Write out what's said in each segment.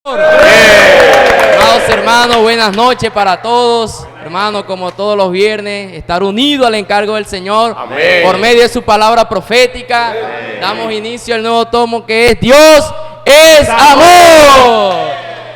Amados hermanos, buenas noches para todos. Hermanos, como todos los viernes, estar unidos al encargo del Señor. Amén. Por medio de su palabra profética. Amén. Damos inicio al nuevo tomo que es Dios es amor.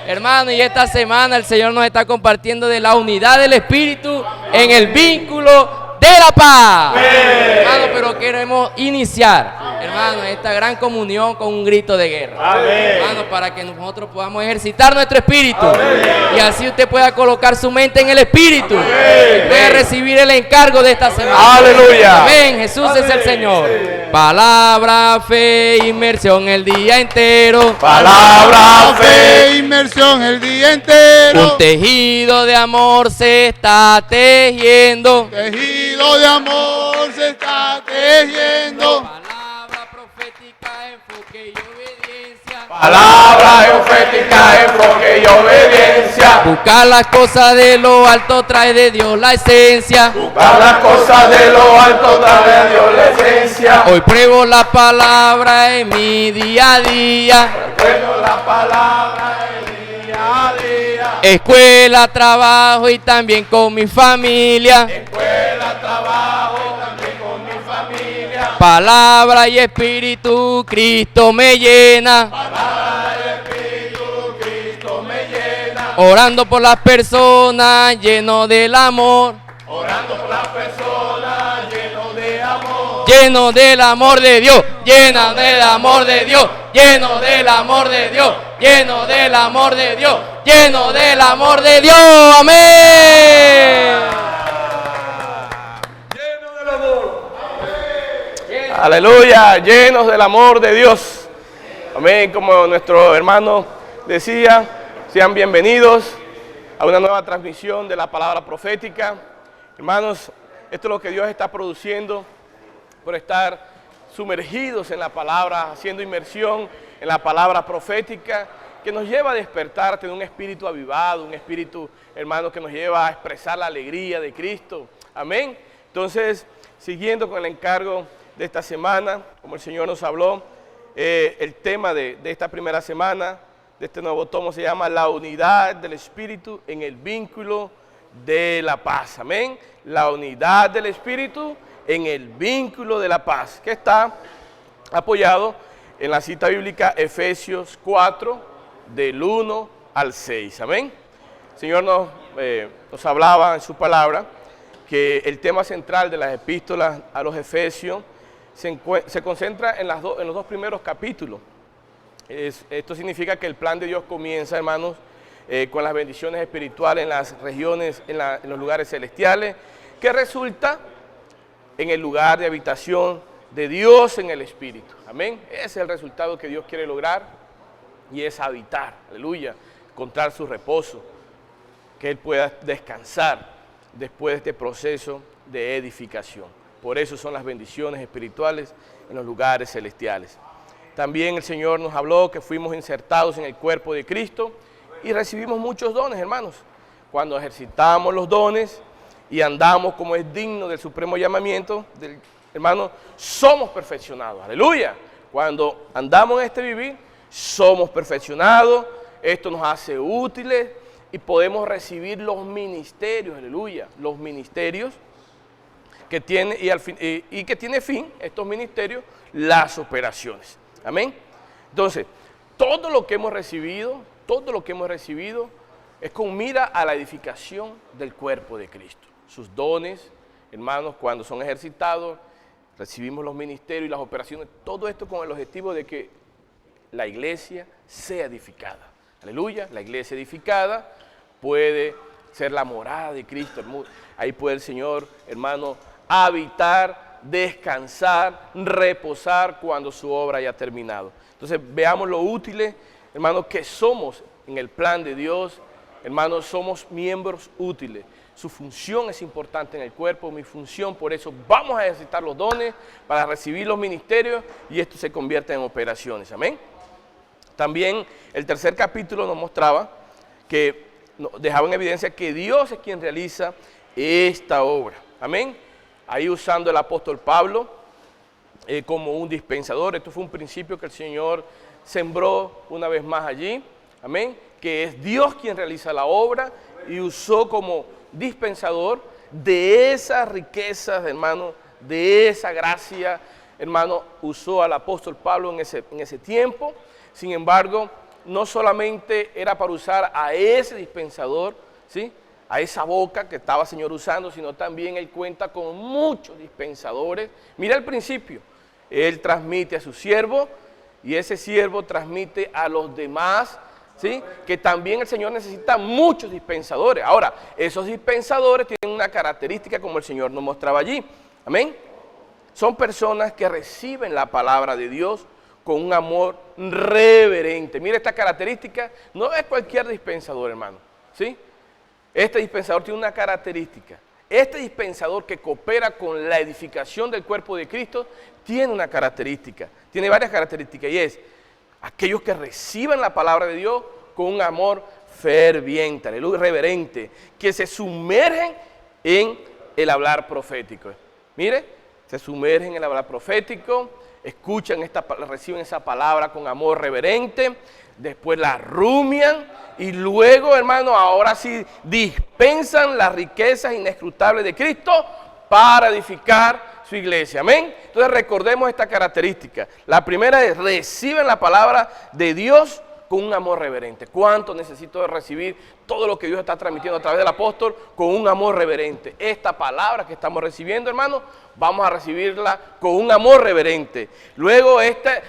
Hermano, y esta semana el Señor nos está compartiendo de la unidad del Espíritu en el vínculo de la paz. Hermano, pero queremos iniciar, hermano, esta gran comunión con un grito de guerra. Amén. Hermano, para que nosotros podamos ejercitar nuestro espíritu. Amén. Y así usted pueda colocar su mente en el espíritu. Amén. Y pueda recibir el encargo de esta semana. Aleluya. Amén. Jesús Amén. es el Señor. Palabra, fe, inmersión el día entero. Palabra, fe, inmersión el día entero. Un tejido de amor se está tejiendo. Tejido de amor se está tejiendo. Palabra profética, enfoque y obediencia. palabra profética, enfoque y obediencia. Buscar las cosas de lo alto trae de Dios la esencia. Buscar las cosas de lo alto, trae a Dios la esencia. Hoy pruebo la palabra en mi día a día. Recuerdo la palabra el día a día. Escuela, trabajo y también con mi familia. Escuela, trabajo, también con mi familia. Palabra y espíritu, Cristo me llena. Palabra y espíritu, Cristo me llena. Orando por las personas, lleno del amor. Orando por las personas, lleno de amor. Lleno del amor de Dios, lleno del amor de Dios, lleno del amor de Dios, lleno del amor de Dios, lleno del amor de Dios. Amén. Lleno del amor. Aleluya, llenos del amor de Dios. Amén, como nuestro hermano decía, sean bienvenidos a una nueva transmisión de la palabra profética. Hermanos, esto es lo que Dios está produciendo por estar sumergidos en la palabra, haciendo inmersión en la palabra profética, que nos lleva a despertar, a tener un espíritu avivado, un espíritu, hermanos, que nos lleva a expresar la alegría de Cristo. Amén. Entonces, siguiendo con el encargo de esta semana, como el Señor nos habló, el tema de esta primera semana, de este nuevo tomo, se llama la unidad del Espíritu en el vínculo de la paz. Amén. La unidad del Espíritu en el vínculo de la paz, que está apoyado en la cita bíblica Efesios 4, del 1 al 6. Amén. El Señor nos hablaba en su palabra que el tema central de las epístolas a los Efesios se concentra en los dos primeros capítulos. Esto significa que el plan de Dios comienza, hermanos, con las bendiciones espirituales en las regiones, en los lugares celestiales, que resulta en el lugar de habitación de Dios en el Espíritu. Amén. Ese es el resultado que Dios quiere lograr, y es habitar, aleluya, encontrar su reposo, que Él pueda descansar después de este proceso de edificación. Por eso son las bendiciones espirituales en los lugares celestiales. También el Señor nos habló que fuimos insertados en el cuerpo de Cristo y recibimos muchos dones, hermanos. Cuando ejercitamos los dones y andamos como es digno del supremo llamamiento, hermano, somos perfeccionados, aleluya. Cuando andamos en este vivir, somos perfeccionados, esto nos hace útiles y podemos recibir los ministerios, aleluya, los ministerios que tiene y que tiene fin, estos ministerios, las operaciones. Amén. Entonces, todo lo que hemos recibido es con mira a la edificación del cuerpo de Cristo. Sus dones, hermanos, cuando son ejercitados, recibimos los ministerios y las operaciones, todo esto con el objetivo de que la iglesia sea edificada. Aleluya, la iglesia edificada puede ser la morada de Cristo. Ahí puede el Señor, hermano, habitar, descansar, reposar cuando su obra haya terminado. Entonces veamos lo útiles, hermanos, que somos en el plan de Dios. Hermanos, somos miembros útiles. Su función es importante en el cuerpo, mi función, por eso vamos a ejercitar los dones para recibir los ministerios y esto se convierte en operaciones. Amén. También el tercer capítulo nos mostraba que dejaba en evidencia que Dios es quien realiza esta obra. Amén. Ahí usando el apóstol Pablo como un dispensador. Esto fue un principio que el Señor sembró una vez más allí, amén, que es Dios quien realiza la obra y usó como dispensador de esas riquezas, hermano, de esa gracia, hermano, usó al apóstol Pablo en ese tiempo. Sin embargo, no solamente era para usar a ese dispensador, ¿sí?, a esa boca que estaba el Señor usando, sino también Él cuenta con muchos dispensadores. Mira el principio, Él transmite a su siervo y ese siervo transmite a los demás, ¿sí?, que también el Señor necesita muchos dispensadores. Ahora, esos dispensadores tienen una característica como el Señor nos mostraba allí, amén. Son personas que reciben la palabra de Dios con un amor reverente. Mira esta característica, no es cualquier dispensador, hermano, ¿sí? Este dispensador tiene una característica. Este dispensador que coopera con la edificación del cuerpo de Cristo tiene una característica, tiene varias características, y es aquellos que reciben la palabra de Dios con un amor ferviente, aleluya, reverente, que se sumergen en el hablar profético. Mire, se sumergen en el hablar profético, escuchan reciben esa palabra con amor reverente, después la rumian y luego, hermano, ahora sí dispensan las riquezas inescrutables de Cristo para edificar su iglesia, amén. Entonces recordemos esta característica. La primera es, reciben la palabra de Dios con un amor reverente. ¿Cuánto necesito recibir todo lo que Dios está transmitiendo a través del apóstol con un amor reverente? Esta palabra que estamos recibiendo, hermano, vamos a recibirla con un amor reverente. Luego,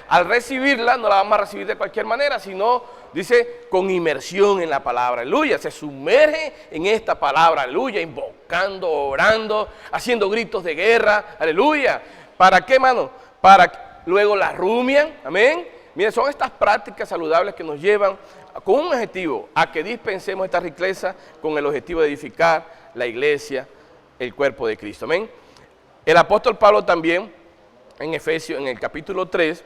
al recibirla, no la vamos a recibir de cualquier manera, sino, dice, con inmersión en la palabra, aleluya. Se sumerge en esta palabra, aleluya, invocando, orando, haciendo gritos de guerra, aleluya. ¿Para qué, hermano? Para luego la rumian, amén. Miren, son estas prácticas saludables que nos llevan con un objetivo, a que dispensemos esta riqueza con el objetivo de edificar la iglesia, el cuerpo de Cristo. Amén. El apóstol Pablo también, en Efesios, en el capítulo 3,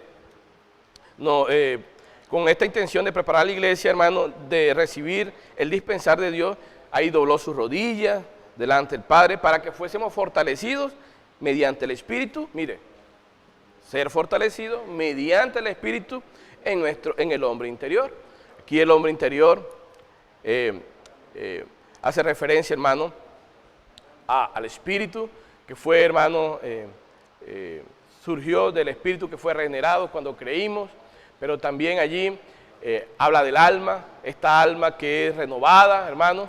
con esta intención de preparar la iglesia, hermano, de recibir el dispensar de Dios, ahí dobló sus rodillas delante del Padre para que fuésemos fortalecidos mediante el Espíritu. Mire, ser fortalecido mediante el Espíritu en el hombre interior. Aquí el hombre interior hace referencia, hermano, al Espíritu que fue, hermano, surgió del Espíritu que fue regenerado cuando creímos, pero también allí habla del alma, esta alma que es renovada, hermanos,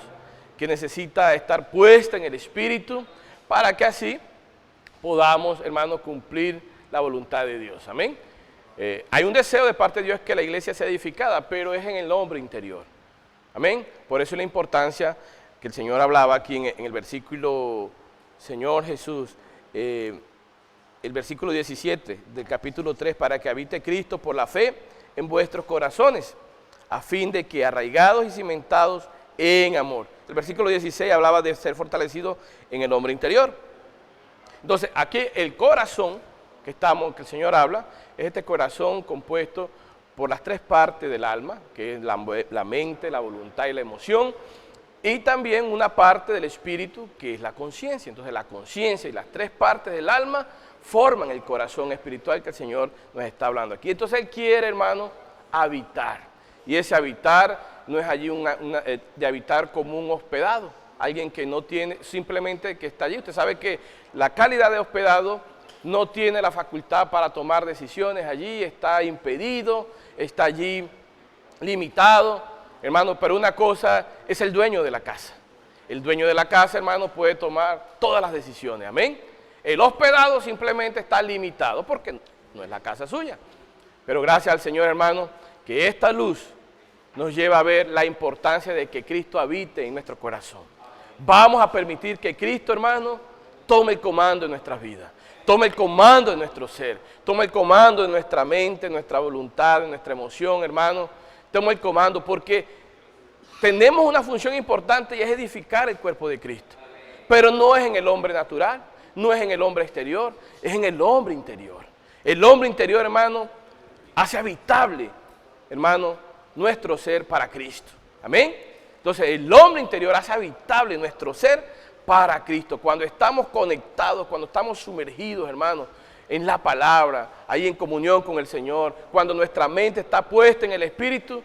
que necesita estar puesta en el Espíritu para que así podamos, hermanos, cumplir la voluntad de Dios, amén. Hay un deseo de parte de Dios que la iglesia sea edificada, pero es en el hombre interior, amén. Por eso la importancia que el Señor hablaba aquí en el versículo, Señor Jesús, el versículo 17 del capítulo 3, para que habite Cristo por la fe en vuestros corazones, a fin de que arraigados y cimentados en amor. El versículo 16 hablaba de ser fortalecido en el hombre interior. Entonces, aquí el corazón que el Señor habla, es este corazón compuesto por las tres partes del alma, que es la mente, la voluntad y la emoción, y también una parte del espíritu, que es la conciencia. Entonces la conciencia y las tres partes del alma forman el corazón espiritual que el Señor nos está hablando aquí. Entonces Él quiere, hermano, habitar, y ese habitar no es allí de habitar como un hospedado, alguien que no tiene, simplemente que está allí. Usted sabe que la calidad de hospedado no tiene la facultad para tomar decisiones allí, está impedido, está allí limitado, hermano, pero una cosa es el dueño de la casa. El dueño de la casa, hermano, puede tomar todas las decisiones, amén. El hospedado simplemente está limitado porque no es la casa suya. Pero gracias al Señor, hermano, que esta luz nos lleva a ver la importancia de que Cristo habite en nuestro corazón. Vamos a permitir que Cristo, hermano, tome el comando en nuestras vidas. Toma el comando de nuestro ser, toma el comando de nuestra mente, nuestra voluntad, de nuestra emoción, hermano. Toma el comando porque tenemos una función importante y es edificar el cuerpo de Cristo. Pero no es en el hombre natural, no es en el hombre exterior, es en el hombre interior. El hombre interior, hermano, hace habitable, hermano, nuestro ser para Cristo. Amén. Entonces el hombre interior hace habitable nuestro ser para Cristo. Cuando estamos conectados, cuando estamos sumergidos, hermanos, en la palabra, ahí en comunión con el Señor, cuando nuestra mente está puesta en el Espíritu,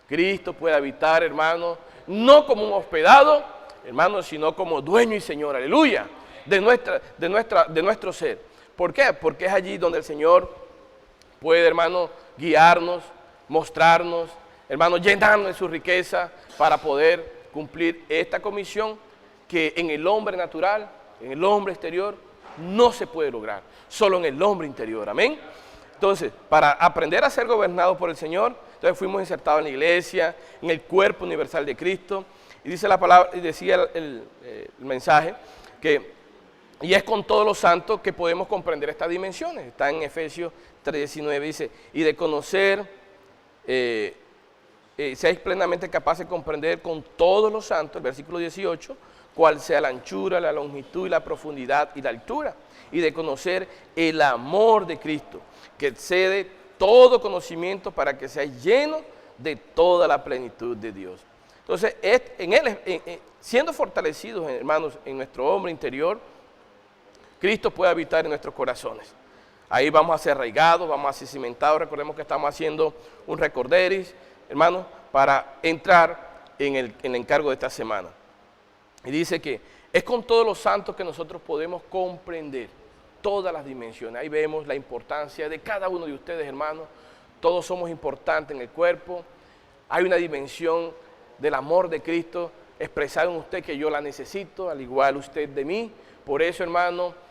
Cristo puede habitar, hermano, no como un hospedado, hermano, sino como dueño y Señor, aleluya, de nuestro ser. ¿Por qué? Porque es allí donde el Señor puede, hermano, guiarnos, mostrarnos, hermano, llenarnos de su riqueza para poder cumplir esta comisión que en el hombre natural, en el hombre exterior, no se puede lograr, solo en el hombre interior, amén. Entonces, para aprender a ser gobernados por el Señor, entonces fuimos insertados en la iglesia, en el cuerpo universal de Cristo, y dice la palabra, y decía el mensaje, que y es con todos los santos que podemos comprender estas dimensiones. Está en Efesios 3:19, dice, y de conocer, seáis plenamente capaces de comprender con todos los santos, el versículo 18, cuál sea la anchura, la longitud y la profundidad y la altura, y de conocer el amor de Cristo, que excede todo conocimiento para que seáis llenos de toda la plenitud de Dios. Entonces, en Él, siendo fortalecidos, hermanos, en nuestro hombre interior, Cristo puede habitar en nuestros corazones. Ahí vamos a ser arraigados, vamos a ser cimentados. Recordemos que estamos haciendo un recorderis, hermanos, para entrar en el encargo de esta semana. Y dice que es con todos los santos que nosotros podemos comprender todas las dimensiones. Ahí vemos la importancia de cada uno de ustedes, hermanos. Todos somos importantes en el cuerpo. Hay una dimensión del amor de Cristo expresado en usted que yo la necesito, al igual usted de mí. Por eso, hermano,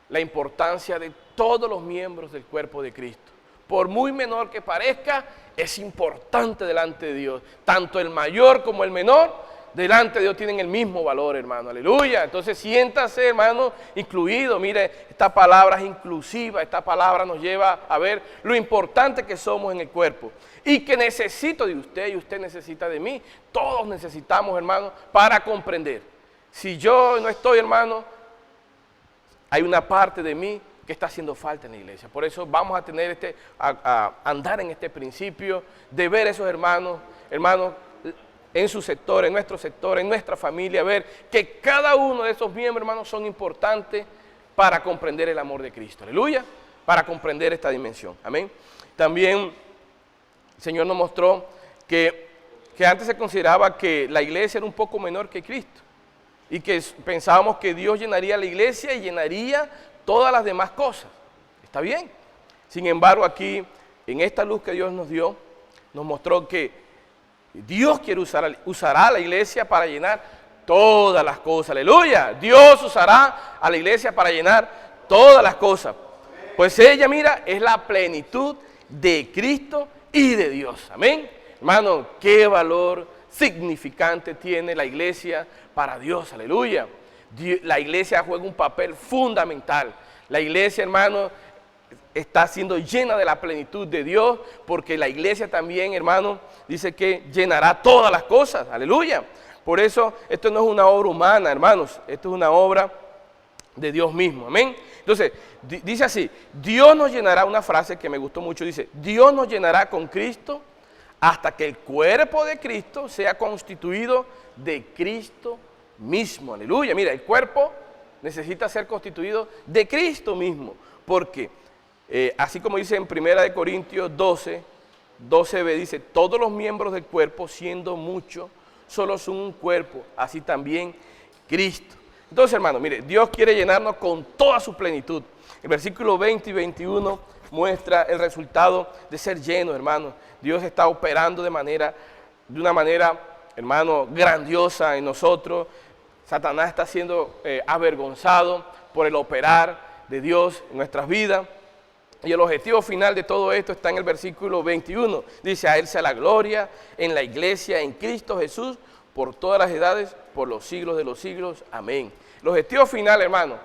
la importancia de todos los miembros del cuerpo de Cristo. Por muy menor que parezca, es importante delante de Dios. Tanto el mayor como el menor, delante de Dios tienen el mismo valor, hermano. Aleluya. Entonces siéntase, hermano, incluido. Mire, esta palabra es inclusiva. Esta palabra nos lleva a ver lo importante que somos en el cuerpo. Y que necesito de usted y usted necesita de mí. Todos necesitamos, hermano, para comprender. Si yo no estoy, hermano, hay una parte de mí que está haciendo falta en la iglesia. Por eso vamos a tener a andar en este principio de ver a esos hermanos, en su sector, en nuestro sector, en nuestra familia, ver que cada uno de esos miembros, hermanos, son importantes para comprender el amor de Cristo. Aleluya, para comprender esta dimensión. Amén. También el Señor nos mostró que antes se consideraba que la iglesia era un poco menor que Cristo. Y que pensábamos que Dios llenaría la iglesia y llenaría todas las demás cosas. ¿Está bien? Sin embargo, aquí, en esta luz que Dios nos dio, nos mostró que Dios quiere usará a la iglesia para llenar todas las cosas. ¡Aleluya! Dios usará a la iglesia para llenar todas las cosas. Pues ella, mira, es la plenitud de Cristo y de Dios. Amén. Hermano, qué valor significante tiene la iglesia para Dios, aleluya. La iglesia juega un papel fundamental. La iglesia, hermano, está siendo llena de la plenitud de Dios, porque la iglesia también, hermano, dice que llenará todas las cosas, aleluya. Por eso, esto no es una obra humana, hermanos, esto es una obra de Dios mismo, amén. Entonces, dice así, Dios nos llenará, una frase que me gustó mucho, dice, Dios nos llenará con Cristo hasta que el cuerpo de Cristo sea constituido de Cristo mismo. Aleluya. Mira, el cuerpo necesita ser constituido de Cristo mismo. Porque, así como dice en 1 Corintios 12b, dice, todos los miembros del cuerpo, siendo muchos, solo son un cuerpo, así también Cristo. Entonces, hermano, mire, Dios quiere llenarnos con toda su plenitud. El versículo 20 y 21 muestra el resultado de ser lleno, hermano. Dios está operando de una manera, hermano, grandiosa en nosotros. Satanás está siendo avergonzado por el operar de Dios en nuestras vidas. Y el objetivo final de todo esto está en el versículo 21. Dice, a Él sea la gloria en la iglesia, en Cristo Jesús, por todas las edades, por los siglos de los siglos. Amén. El objetivo final, hermano,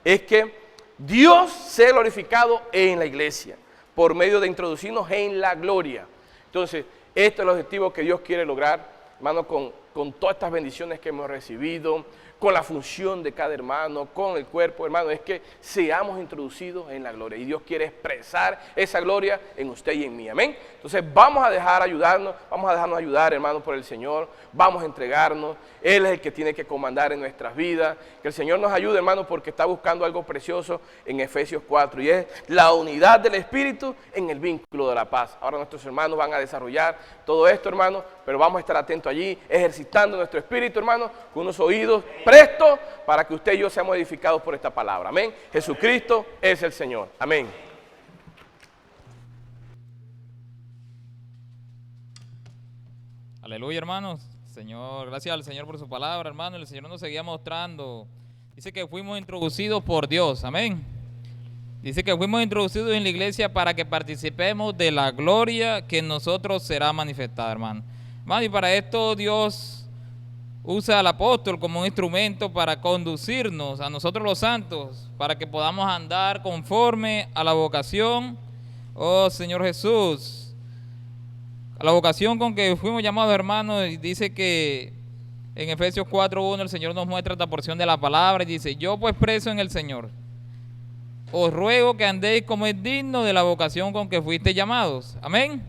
es que Dios sea glorificado en la iglesia, por medio de introducirnos en la gloria. Entonces, este es el objetivo que Dios quiere lograr, hermano, con todas estas bendiciones que hemos recibido, con la función de cada hermano, con el cuerpo, hermano, es que seamos introducidos en la gloria. Y Dios quiere expresar esa gloria en usted y en mí, amén. Entonces vamos a dejarnos ayudar, hermano, por el Señor. Vamos a entregarnos. Él es el que tiene que comandar en nuestras vidas. Que el Señor nos ayude, hermano, porque está buscando algo precioso en Efesios 4. Y es la unidad del Espíritu en el vínculo de la paz. Ahora nuestros hermanos van a desarrollar todo esto, hermano, pero vamos a estar atentos allí, ejercitando nuestro espíritu, hermano, con unos oídos prestos para que usted y yo seamos edificados por esta palabra. Amén. Jesucristo es el Señor. Amén. Aleluya, hermanos. Señor, gracias al Señor por su palabra, hermano. El Señor nos seguía mostrando. Dice que fuimos introducidos por Dios. Amén. Dice que fuimos introducidos en la iglesia para que participemos de la gloria que en nosotros será manifestada, hermano. Hermano, y para esto Dios usa al apóstol como un instrumento para conducirnos a nosotros los santos, para que podamos andar conforme a la vocación, oh Señor Jesús, a la vocación con que fuimos llamados, hermanos. Y dice que en Efesios 4:1 el Señor nos muestra esta porción de la palabra y dice: yo pues preso en el Señor, os ruego que andéis como es digno de la vocación con que fuiste llamados. Amén.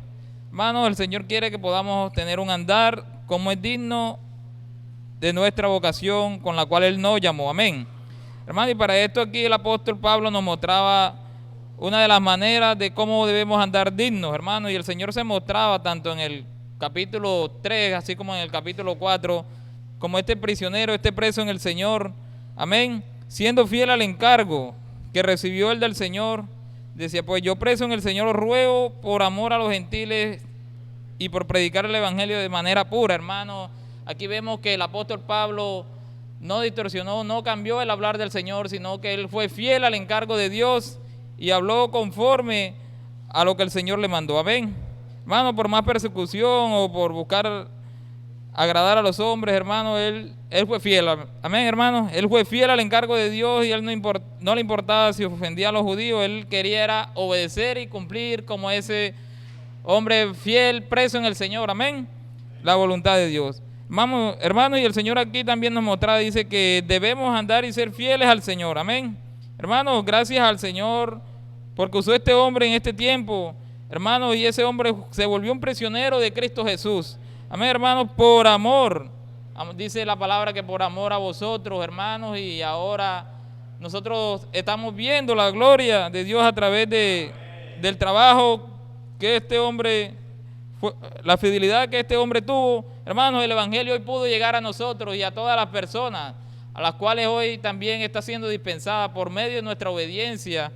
Hermanos, el Señor quiere que podamos tener un andar como es digno de nuestra vocación con la cual Él nos llamó. Amén. Hermano, y para esto aquí el apóstol Pablo nos mostraba una de las maneras de cómo debemos andar dignos, hermano, y el Señor se mostraba tanto en el capítulo 3, así como en el capítulo 4, como este prisionero, este preso en el Señor, amén, siendo fiel al encargo que recibió él del Señor. Decía: pues yo preso en el Señor os ruego por amor a los gentiles y por predicar el evangelio de manera pura. Hermano, aquí vemos que el apóstol Pablo no distorsionó, no cambió el hablar del Señor, sino que él fue fiel al encargo de Dios y habló conforme a lo que el Señor le mandó. Amén. Hermano, por más persecución o por buscar agradar a los hombres, hermano, él fue fiel. Amén, hermano. Él fue fiel al encargo de Dios y él no le importaba si ofendía a los judíos. Él quería era obedecer y cumplir como ese hombre fiel, preso en el Señor. Amén. La voluntad de Dios. Hermano, y el Señor aquí también nos mostraba, dice que debemos andar y ser fieles al Señor. Amén. Hermano, gracias al Señor porque usó este hombre en este tiempo, hermano, y ese hombre se volvió un prisionero de Cristo Jesús. Amén, hermanos, por amor. Dice la palabra que por amor a vosotros, hermanos, y ahora nosotros estamos viendo la gloria de Dios a través del trabajo que este hombre, la fidelidad que este hombre tuvo. Hermanos, el evangelio hoy pudo llegar a nosotros y a todas las personas a las cuales hoy también está siendo dispensada por medio de nuestra obediencia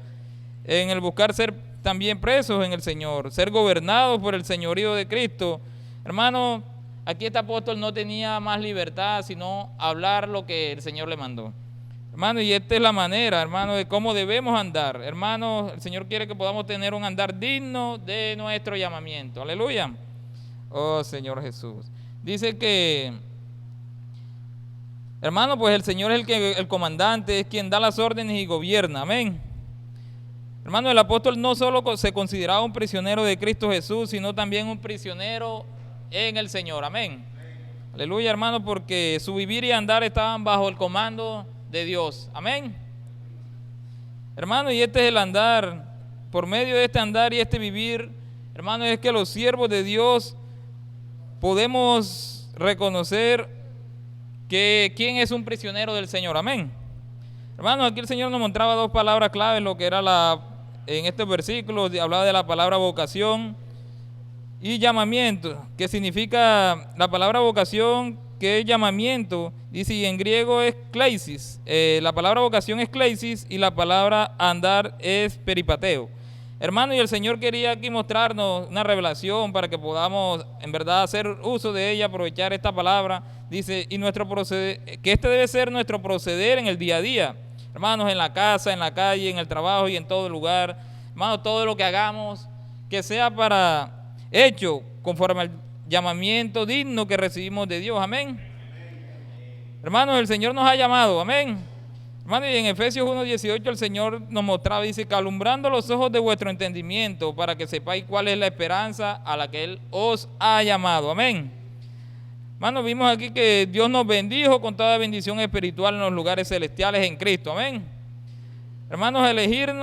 en el buscar ser también presos en el Señor, ser gobernados por el señorío de Cristo. Hermano, aquí este apóstol no tenía más libertad sino hablar lo que el Señor le mandó. Hermano, y esta es la manera, hermano, de cómo debemos andar. Hermano, el Señor quiere que podamos tener un andar digno de nuestro llamamiento. Aleluya. Oh Señor Jesús. Dice que, hermano, pues el Señor es el comandante, es quien da las órdenes y gobierna. Amén. Hermano, el apóstol no solo se consideraba un prisionero de Cristo Jesús, sino también un prisionero en el Señor. Amén. Aleluya, hermano, porque su vivir y andar estaban bajo el comando de Dios. Amén. Hermano, y este es el andar. Por medio de este andar y este vivir, hermano, es que los siervos de Dios podemos reconocer que quién es un prisionero del Señor. Amén. Hermano, aquí el Señor nos mostraba dos palabras claves, lo que era en estos versículos, hablaba de la palabra vocación y llamamiento, que significa la palabra vocación, que es llamamiento, dice, y en griego es kleisis. La palabra vocación es kleisis y la palabra andar es peripateo. Hermano, y el Señor quería aquí mostrarnos una revelación para que podamos en verdad hacer uso de ella, aprovechar esta palabra. Dice, y nuestro proceder, que este debe ser nuestro proceder en el día a día. Hermanos, en la casa, en la calle, en el trabajo y en todo lugar. Hermanos, todo lo que hagamos, que sea hecho conforme al llamamiento digno que recibimos de Dios. Amén. Hermanos, el Señor nos ha llamado. Amén. Hermanos, y en Efesios 1:18 el Señor nos mostraba, dice, que alumbrando los ojos de vuestro entendimiento para que sepáis cuál es la esperanza a la que Él os ha llamado. Amén. Hermanos, vimos aquí que Dios nos bendijo con toda bendición espiritual en los lugares celestiales en Cristo. Amén. Hermanos,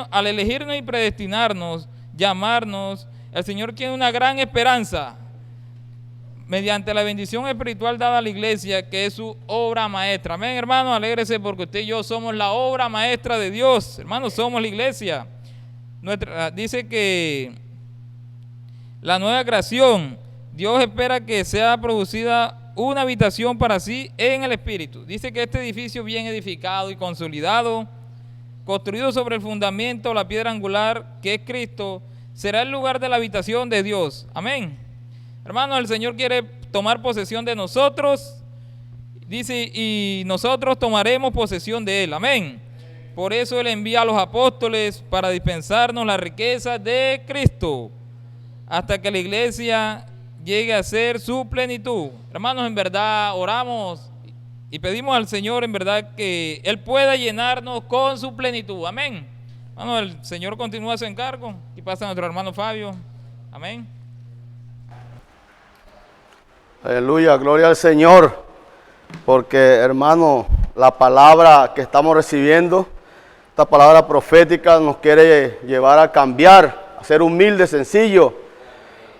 al elegirnos y predestinarnos, llamarnos, el Señor tiene una gran esperanza mediante la bendición espiritual dada a la iglesia, que es su obra maestra. Amén, hermanos, alégrese porque usted y yo somos la obra maestra de Dios. Hermanos, somos la iglesia. Dice que la nueva creación, Dios espera que sea producida una habitación para sí en el Espíritu. Dice que este edificio bien edificado y consolidado, construido sobre el fundamento, la piedra angular, que es Cristo, será el lugar de la habitación de Dios. Amén. Hermanos, el Señor quiere tomar posesión de nosotros, dice, y nosotros tomaremos posesión de Él. Amén. Por eso Él envía a los apóstoles para dispensarnos la riqueza de Cristo, hasta que la iglesia llegue a ser su plenitud. Hermanos, en verdad oramos y pedimos al Señor en verdad que Él pueda llenarnos con su plenitud. Amén. Hermanos, el Señor continúa su encargo y pasa a nuestro hermano Fabio. Amén. Aleluya, gloria al Señor, porque hermano, la palabra que estamos recibiendo, esta palabra profética nos quiere llevar a cambiar, a ser humilde, sencillo,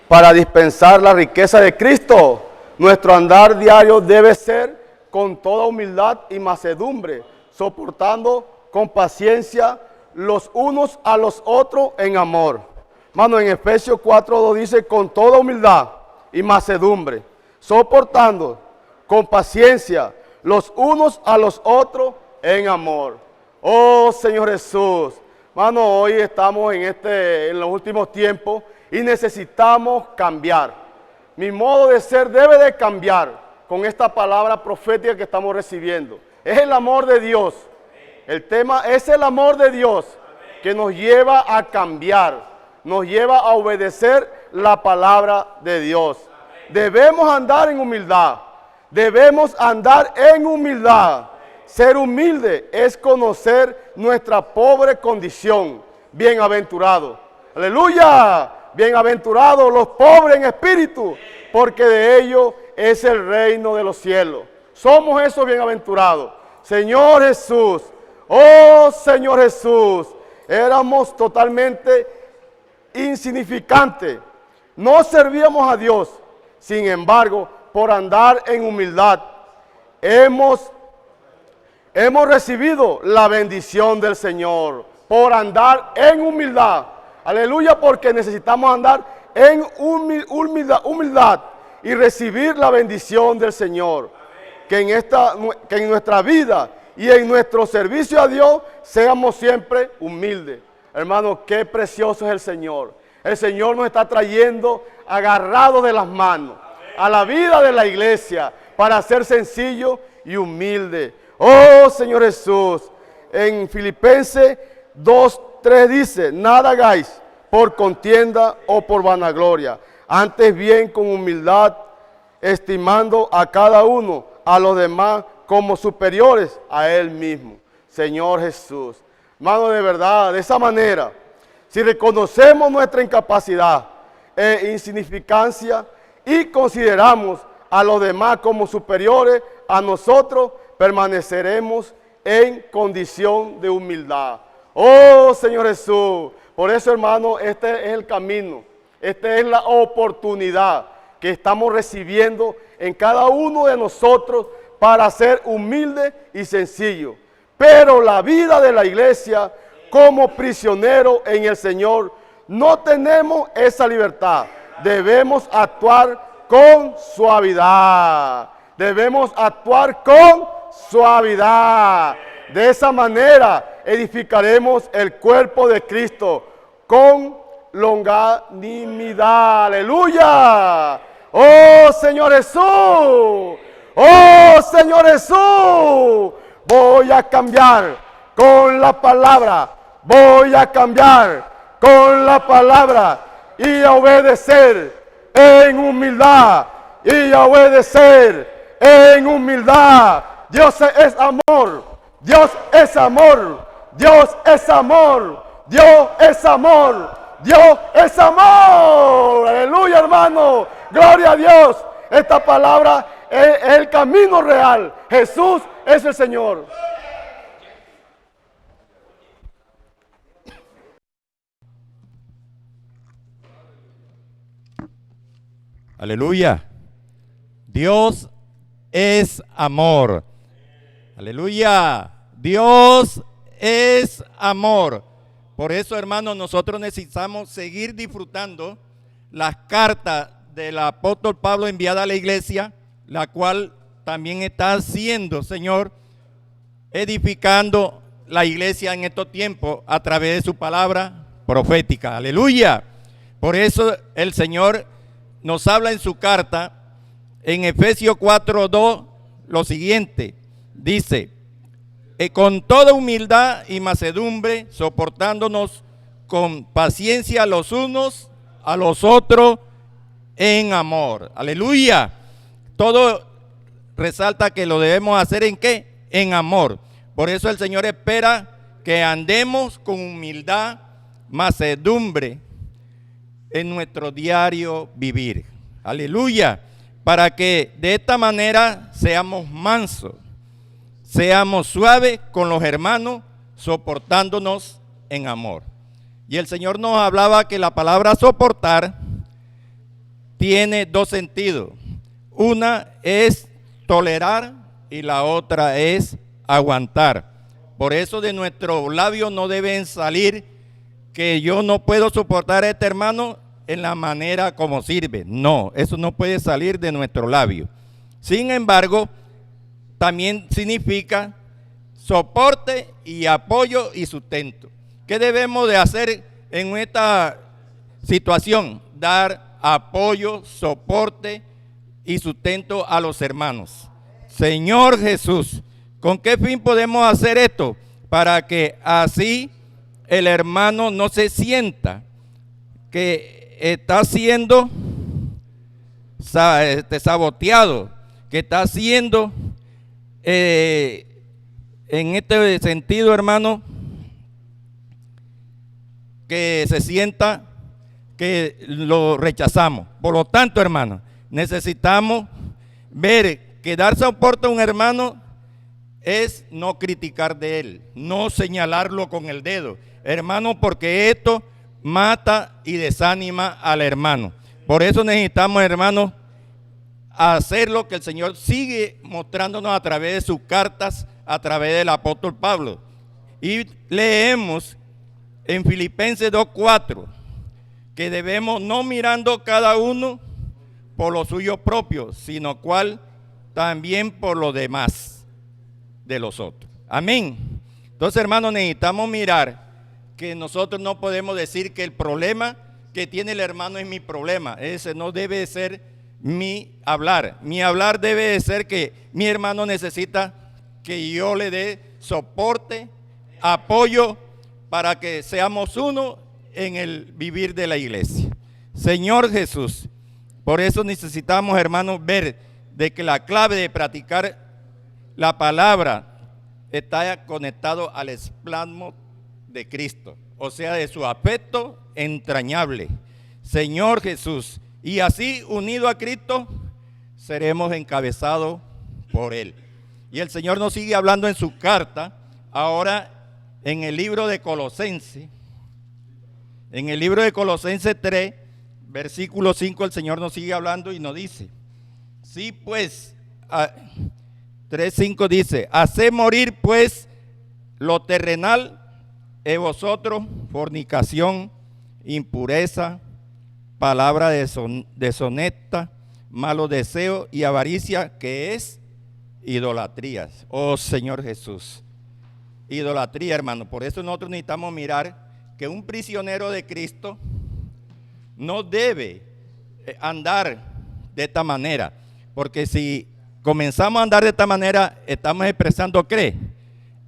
para dispensar la riqueza de Cristo. Nuestro andar diario debe ser con toda humildad y mansedumbre, soportando con paciencia los unos a los otros en amor. Hermano, en Efesios 4:2 dice, con toda humildad y mansedumbre, soportando con paciencia los unos a los otros en amor. Oh Señor Jesús, hermano, hoy estamos en los últimos tiempos y necesitamos cambiar. Mi modo de ser debe de cambiar con esta palabra profética que estamos recibiendo. Es el amor de Dios. El tema es el amor de Dios que nos lleva a cambiar, nos lleva a obedecer la palabra de Dios. Debemos andar en humildad, debemos andar en humildad. Ser humilde es conocer nuestra pobre condición. Bienaventurado, aleluya, bienaventurados los pobres en espíritu, porque de ellos es el reino de los cielos. Somos esos bienaventurados. Señor Jesús, oh Señor Jesús, éramos totalmente insignificantes, no servíamos a Dios. Sin embargo, por andar en humildad, hemos recibido la bendición del Señor. Por andar en humildad. Aleluya, porque necesitamos andar en humildad y recibir la bendición del Señor. Que en nuestra vida y en nuestro servicio a Dios seamos siempre humildes. Hermano, qué precioso es el Señor. El Señor nos está trayendo agarrados de las manos a la vida de la iglesia para ser sencillo y humilde. Oh Señor Jesús, en Filipenses 2:3 dice, nada hagáis por contienda o por vanagloria, antes bien con humildad, estimando a cada uno a los demás como superiores a él mismo. Señor Jesús, hermano, de verdad, de esa manera, si reconocemos nuestra incapacidad e insignificancia y consideramos a los demás como superiores a nosotros, permaneceremos en condición de humildad. Oh Señor Jesús, por eso hermano, este es el camino, esta es la oportunidad que estamos recibiendo en cada uno de nosotros para ser humilde y sencillo. Pero la vida de la iglesia como prisionero en el Señor, no tenemos esa libertad. Debemos actuar con suavidad. Debemos actuar con suavidad. De esa manera edificaremos el cuerpo de Cristo con longanimidad. Aleluya. Oh Señor Jesús. Oh Señor Jesús. Voy a cambiar con la palabra. Voy a cambiar con la palabra y a obedecer en humildad. Y a obedecer en humildad. Dios es amor. Dios es amor. Dios es amor. Dios es amor. Dios es amor. Aleluya, hermano. Gloria a Dios. Esta palabra es el camino real. Jesús es el Señor. Aleluya. Dios es amor. Aleluya. Dios es amor. Por eso, hermanos, nosotros necesitamos seguir disfrutando las cartas del apóstol Pablo enviada a la iglesia, la cual también está haciendo, Señor, edificando la iglesia en estos tiempos a través de su palabra profética. Aleluya. Por eso el Señor nos habla en su carta, en Efesios 4:2, lo siguiente. Dice, con toda humildad y mansedumbre, soportándonos con paciencia los unos a los otros en amor. Aleluya. Todo resalta que lo debemos hacer ¿en qué? En amor. Por eso el Señor espera que andemos con humildad, mansedumbre en nuestro diario vivir. Aleluya. Para que de esta manera seamos mansos, seamos suaves con los hermanos, soportándonos en amor. Y el Señor nos hablaba que la palabra soportar tiene dos sentidos. Una es tolerar y la otra es aguantar. Por eso de nuestros labios no deben salir que yo no puedo soportar a este hermano en la manera como sirve. No, eso no puede salir de nuestro labio. Sin embargo, también significa soporte y apoyo y sustento. ¿Qué debemos de hacer en esta situación? Dar apoyo, soporte y sustento a los hermanos. Señor Jesús, ¿con qué fin podemos hacer esto? Para que así el hermano no se sienta que está siendo saboteado, que está siendo en este sentido, hermano, que se sienta que lo rechazamos. Por lo tanto, hermano, necesitamos ver que dar soporte a un hermano es no criticar de él, no señalarlo con el dedo, hermano, porque esto mata y desanima al hermano. Por eso necesitamos, hermanos, hacer lo que el Señor sigue mostrándonos a través de sus cartas, a través del apóstol Pablo. Y leemos en Filipenses 2:4 que debemos no mirando cada uno por lo suyo propio, sino cual también por lo demás de los otros. Amén. Entonces, hermanos, necesitamos mirar que nosotros no podemos decir que el problema que tiene el hermano es mi problema. Ese no debe de ser mi hablar. Mi hablar debe de ser que mi hermano necesita que yo le dé soporte, apoyo, para que seamos uno en el vivir de la iglesia. Señor Jesús, por eso necesitamos, hermanos, ver de que la clave de practicar la palabra está conectado al esplasmo de Cristo, o sea, de su afecto entrañable. Señor Jesús, y así unido a Cristo seremos encabezados por Él. Y el Señor nos sigue hablando en su carta, ahora en el libro de Colosenses. En el libro de Colosenses 3, versículo 5, el Señor nos sigue hablando y nos dice, sí pues, 3:5 dice, haced morir pues lo terrenal en vosotros, fornicación, impureza, palabra deshonesta, malos deseos y avaricia, que es idolatría. Oh Señor Jesús, idolatría, hermano. Por eso nosotros necesitamos mirar que un prisionero de Cristo no debe andar de esta manera, porque si comenzamos a andar de esta manera, estamos expresando, ¿qué?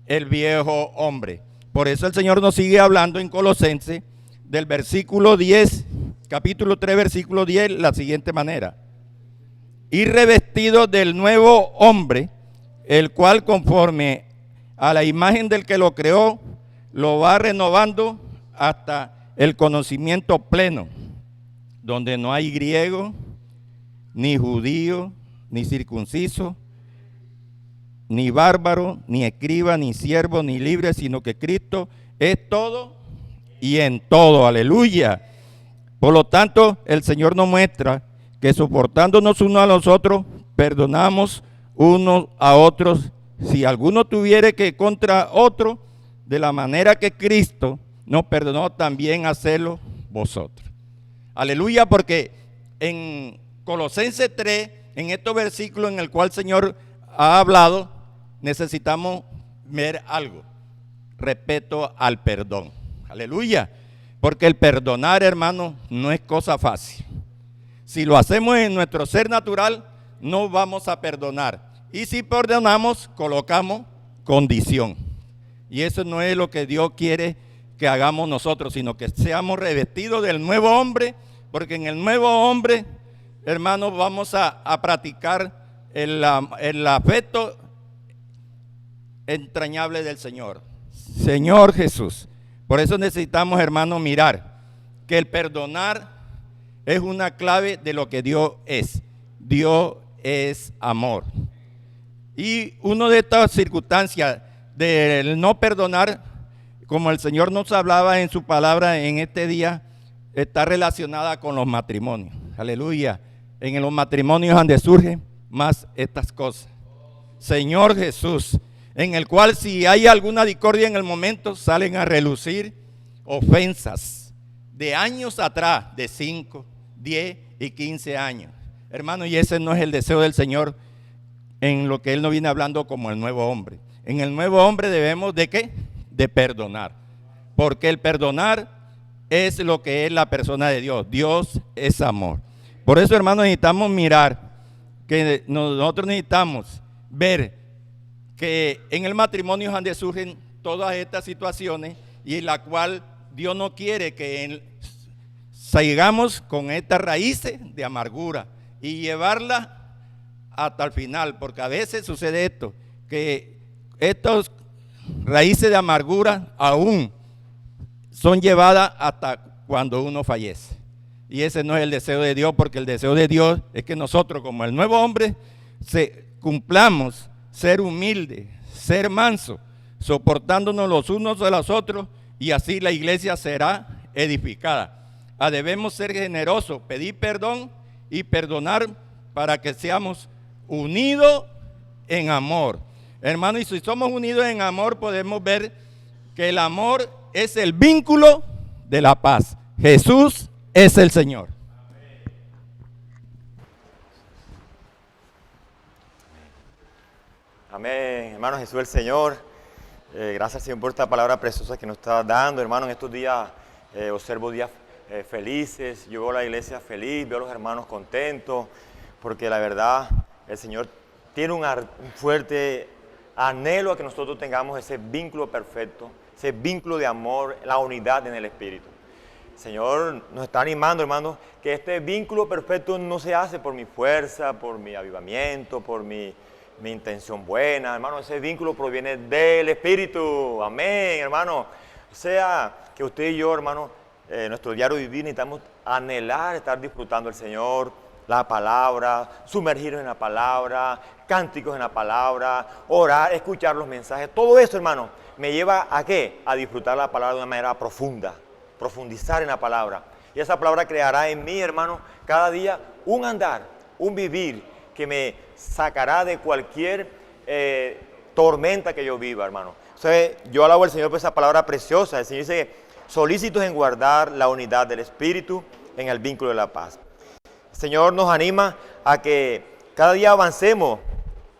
El viejo hombre. Por eso el Señor nos sigue hablando en Colosenses del versículo 10, capítulo 3, versículo 10, la siguiente manera. Y revestido del nuevo hombre, el cual conforme a la imagen del que lo creó, lo va renovando hasta el conocimiento pleno, donde no hay griego, ni judío, ni circunciso, ni bárbaro, ni escriba, ni siervo, ni libre, sino que Cristo es todo y en todo. Aleluya. Por lo tanto, el Señor nos muestra que soportándonos unos a los otros, perdonamos unos a otros. Si alguno tuviere que contra otro, de la manera que Cristo nos perdonó, también hacedlo vosotros. Aleluya, porque en Colosenses 3, en estos versículos en el cual el Señor ha hablado, necesitamos ver algo respecto al perdón. Aleluya, porque el perdonar, hermano, no es cosa fácil. Si lo hacemos en nuestro ser natural, no vamos a perdonar. Y si perdonamos, colocamos condición. Y eso no es lo que Dios quiere que hagamos nosotros, sino que seamos revestidos del nuevo hombre, porque en el nuevo hombre, hermanos, vamos a practicar el afecto entrañable del Señor. Señor Jesús. Por eso necesitamos, hermanos, mirar que el perdonar es una clave de lo que Dios es. Dios es amor. Y una de estas circunstancias del no perdonar, como el Señor nos hablaba en su palabra en este día, está relacionada con los matrimonios. Aleluya. En los matrimonios donde surgen más estas cosas. Señor Jesús, en el cual si hay alguna discordia en el momento, salen a relucir ofensas de años atrás, de 5, 10 y 15 años. Hermano, y ese no es el deseo del Señor en lo que Él nos viene hablando como el nuevo hombre. En el nuevo hombre debemos de ¿qué? De perdonar. Porque el perdonar es lo que es la persona de Dios. Dios es amor. Por eso, hermanos, necesitamos mirar que nosotros necesitamos ver que en el matrimonio es donde surgen todas estas situaciones y en la cual Dios no quiere que sigamos con estas raíces de amargura y llevarlas hasta el final, porque a veces sucede esto, que estas raíces de amargura aún son llevadas hasta cuando uno fallece. Y ese no es el deseo de Dios, porque el deseo de Dios es que nosotros, como el nuevo hombre, cumplamos ser humildes, ser mansos, soportándonos los unos a los otros, y así la iglesia será edificada. Debemos ser generosos, pedir perdón y perdonar para que seamos unidos en amor. Hermano, y si somos unidos en amor, podemos ver que el amor es el vínculo de la paz. Jesús es el Señor. Amén, hermano, Jesús el Señor. Gracias, Señor, por esta palabra preciosa que nos está dando, hermano. En estos días observo días felices. Yo veo la iglesia feliz, veo a los hermanos contentos, porque la verdad, el Señor tiene un fuerte anhelo a que nosotros tengamos ese vínculo perfecto, ese vínculo de amor, la unidad en el Espíritu. El Señor nos está animando, hermano, que este vínculo perfecto no se hace por mi fuerza, por mi avivamiento, por mi intención buena, hermano. Ese vínculo proviene del Espíritu. Amén, hermano. O sea, que usted y yo, hermano, nuestro diario vivir necesitamos anhelar estar disfrutando del Señor, la palabra, sumergirnos en la palabra, cánticos en la palabra, orar, escuchar los mensajes. Todo eso, hermano, me lleva a ¿qué? A disfrutar la palabra de una manera profunda, profundizar en la palabra. Y esa palabra creará en mí, hermano, cada día un andar, un vivir que me sacará de cualquier tormenta que yo viva, hermano. O sea, yo alabo al Señor por esa palabra preciosa. El Señor dice, solícitos en guardar la unidad del Espíritu en el vínculo de la paz. El Señor nos anima a que cada día avancemos,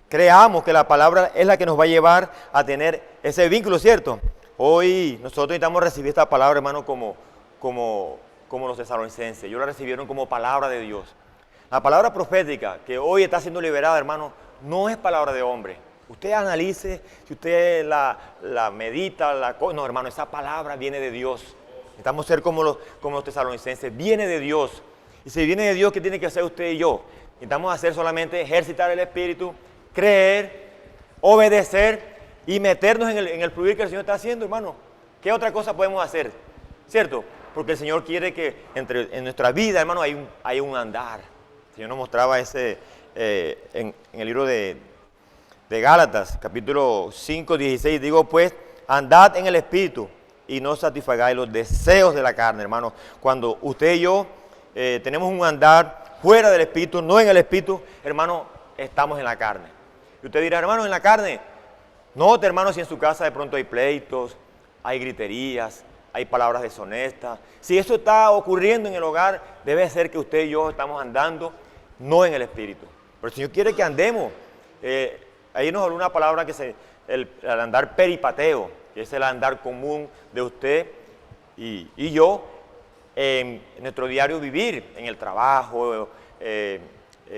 creamos que la palabra es la que nos va a llevar a tener ese vínculo, ¿cierto? Hoy nosotros necesitamos recibir esta palabra, hermano, como los tesalonicenses. Ellos la recibieron como palabra de Dios. La palabra profética que hoy está siendo liberada, hermano, no es palabra de hombre. Usted analice, si usted la medita, no, hermano, esa palabra viene de Dios. Necesitamos ser como los tesalonicenses, viene de Dios. Y si viene de Dios, ¿qué tiene que hacer usted y yo? Necesitamos hacer solamente ejercitar el Espíritu, creer, obedecer y meternos en el fluir que el Señor está haciendo, hermano. ¿Qué otra cosa podemos hacer? ¿Cierto? Porque el Señor quiere que en nuestra vida, hermano, hay un andar. El Señor nos mostraba ese en el libro de Gálatas, capítulo 5, 16, digo pues, andad en el Espíritu y no satisfagáis los deseos de la carne, hermano. Cuando usted y yo tenemos un andar fuera del Espíritu, no en el Espíritu, hermano, estamos en la carne. Y usted dirá, hermano, en la carne. Note, hermano, si en su casa de pronto hay pleitos, hay griterías, hay palabras deshonestas. Si eso está ocurriendo en el hogar, debe ser que usted y yo estamos andando no en el Espíritu. Pero el Señor quiere que andemos. Ahí nos habló una palabra que es el andar peripateo, que es el andar común de usted y yo en nuestro diario vivir, en el trabajo, en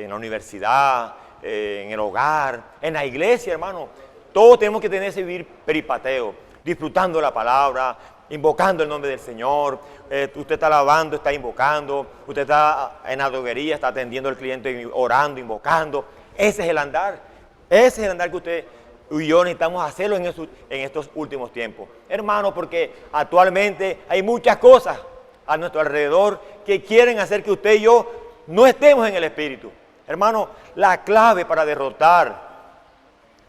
la universidad, en el hogar, en la iglesia, hermano. Todos tenemos que tener ese vivir peripateo, disfrutando la palabra, invocando el nombre del Señor. Usted está alabando, está invocando. Usted está en la droguería, está atendiendo al cliente, orando, invocando. Ese es el andar. Ese es el andar que usted y yo necesitamos hacerlo en estos últimos tiempos. Hermano, porque actualmente hay muchas cosas a nuestro alrededor que quieren hacer que usted y yo no estemos en el Espíritu. Hermano, la clave para derrotar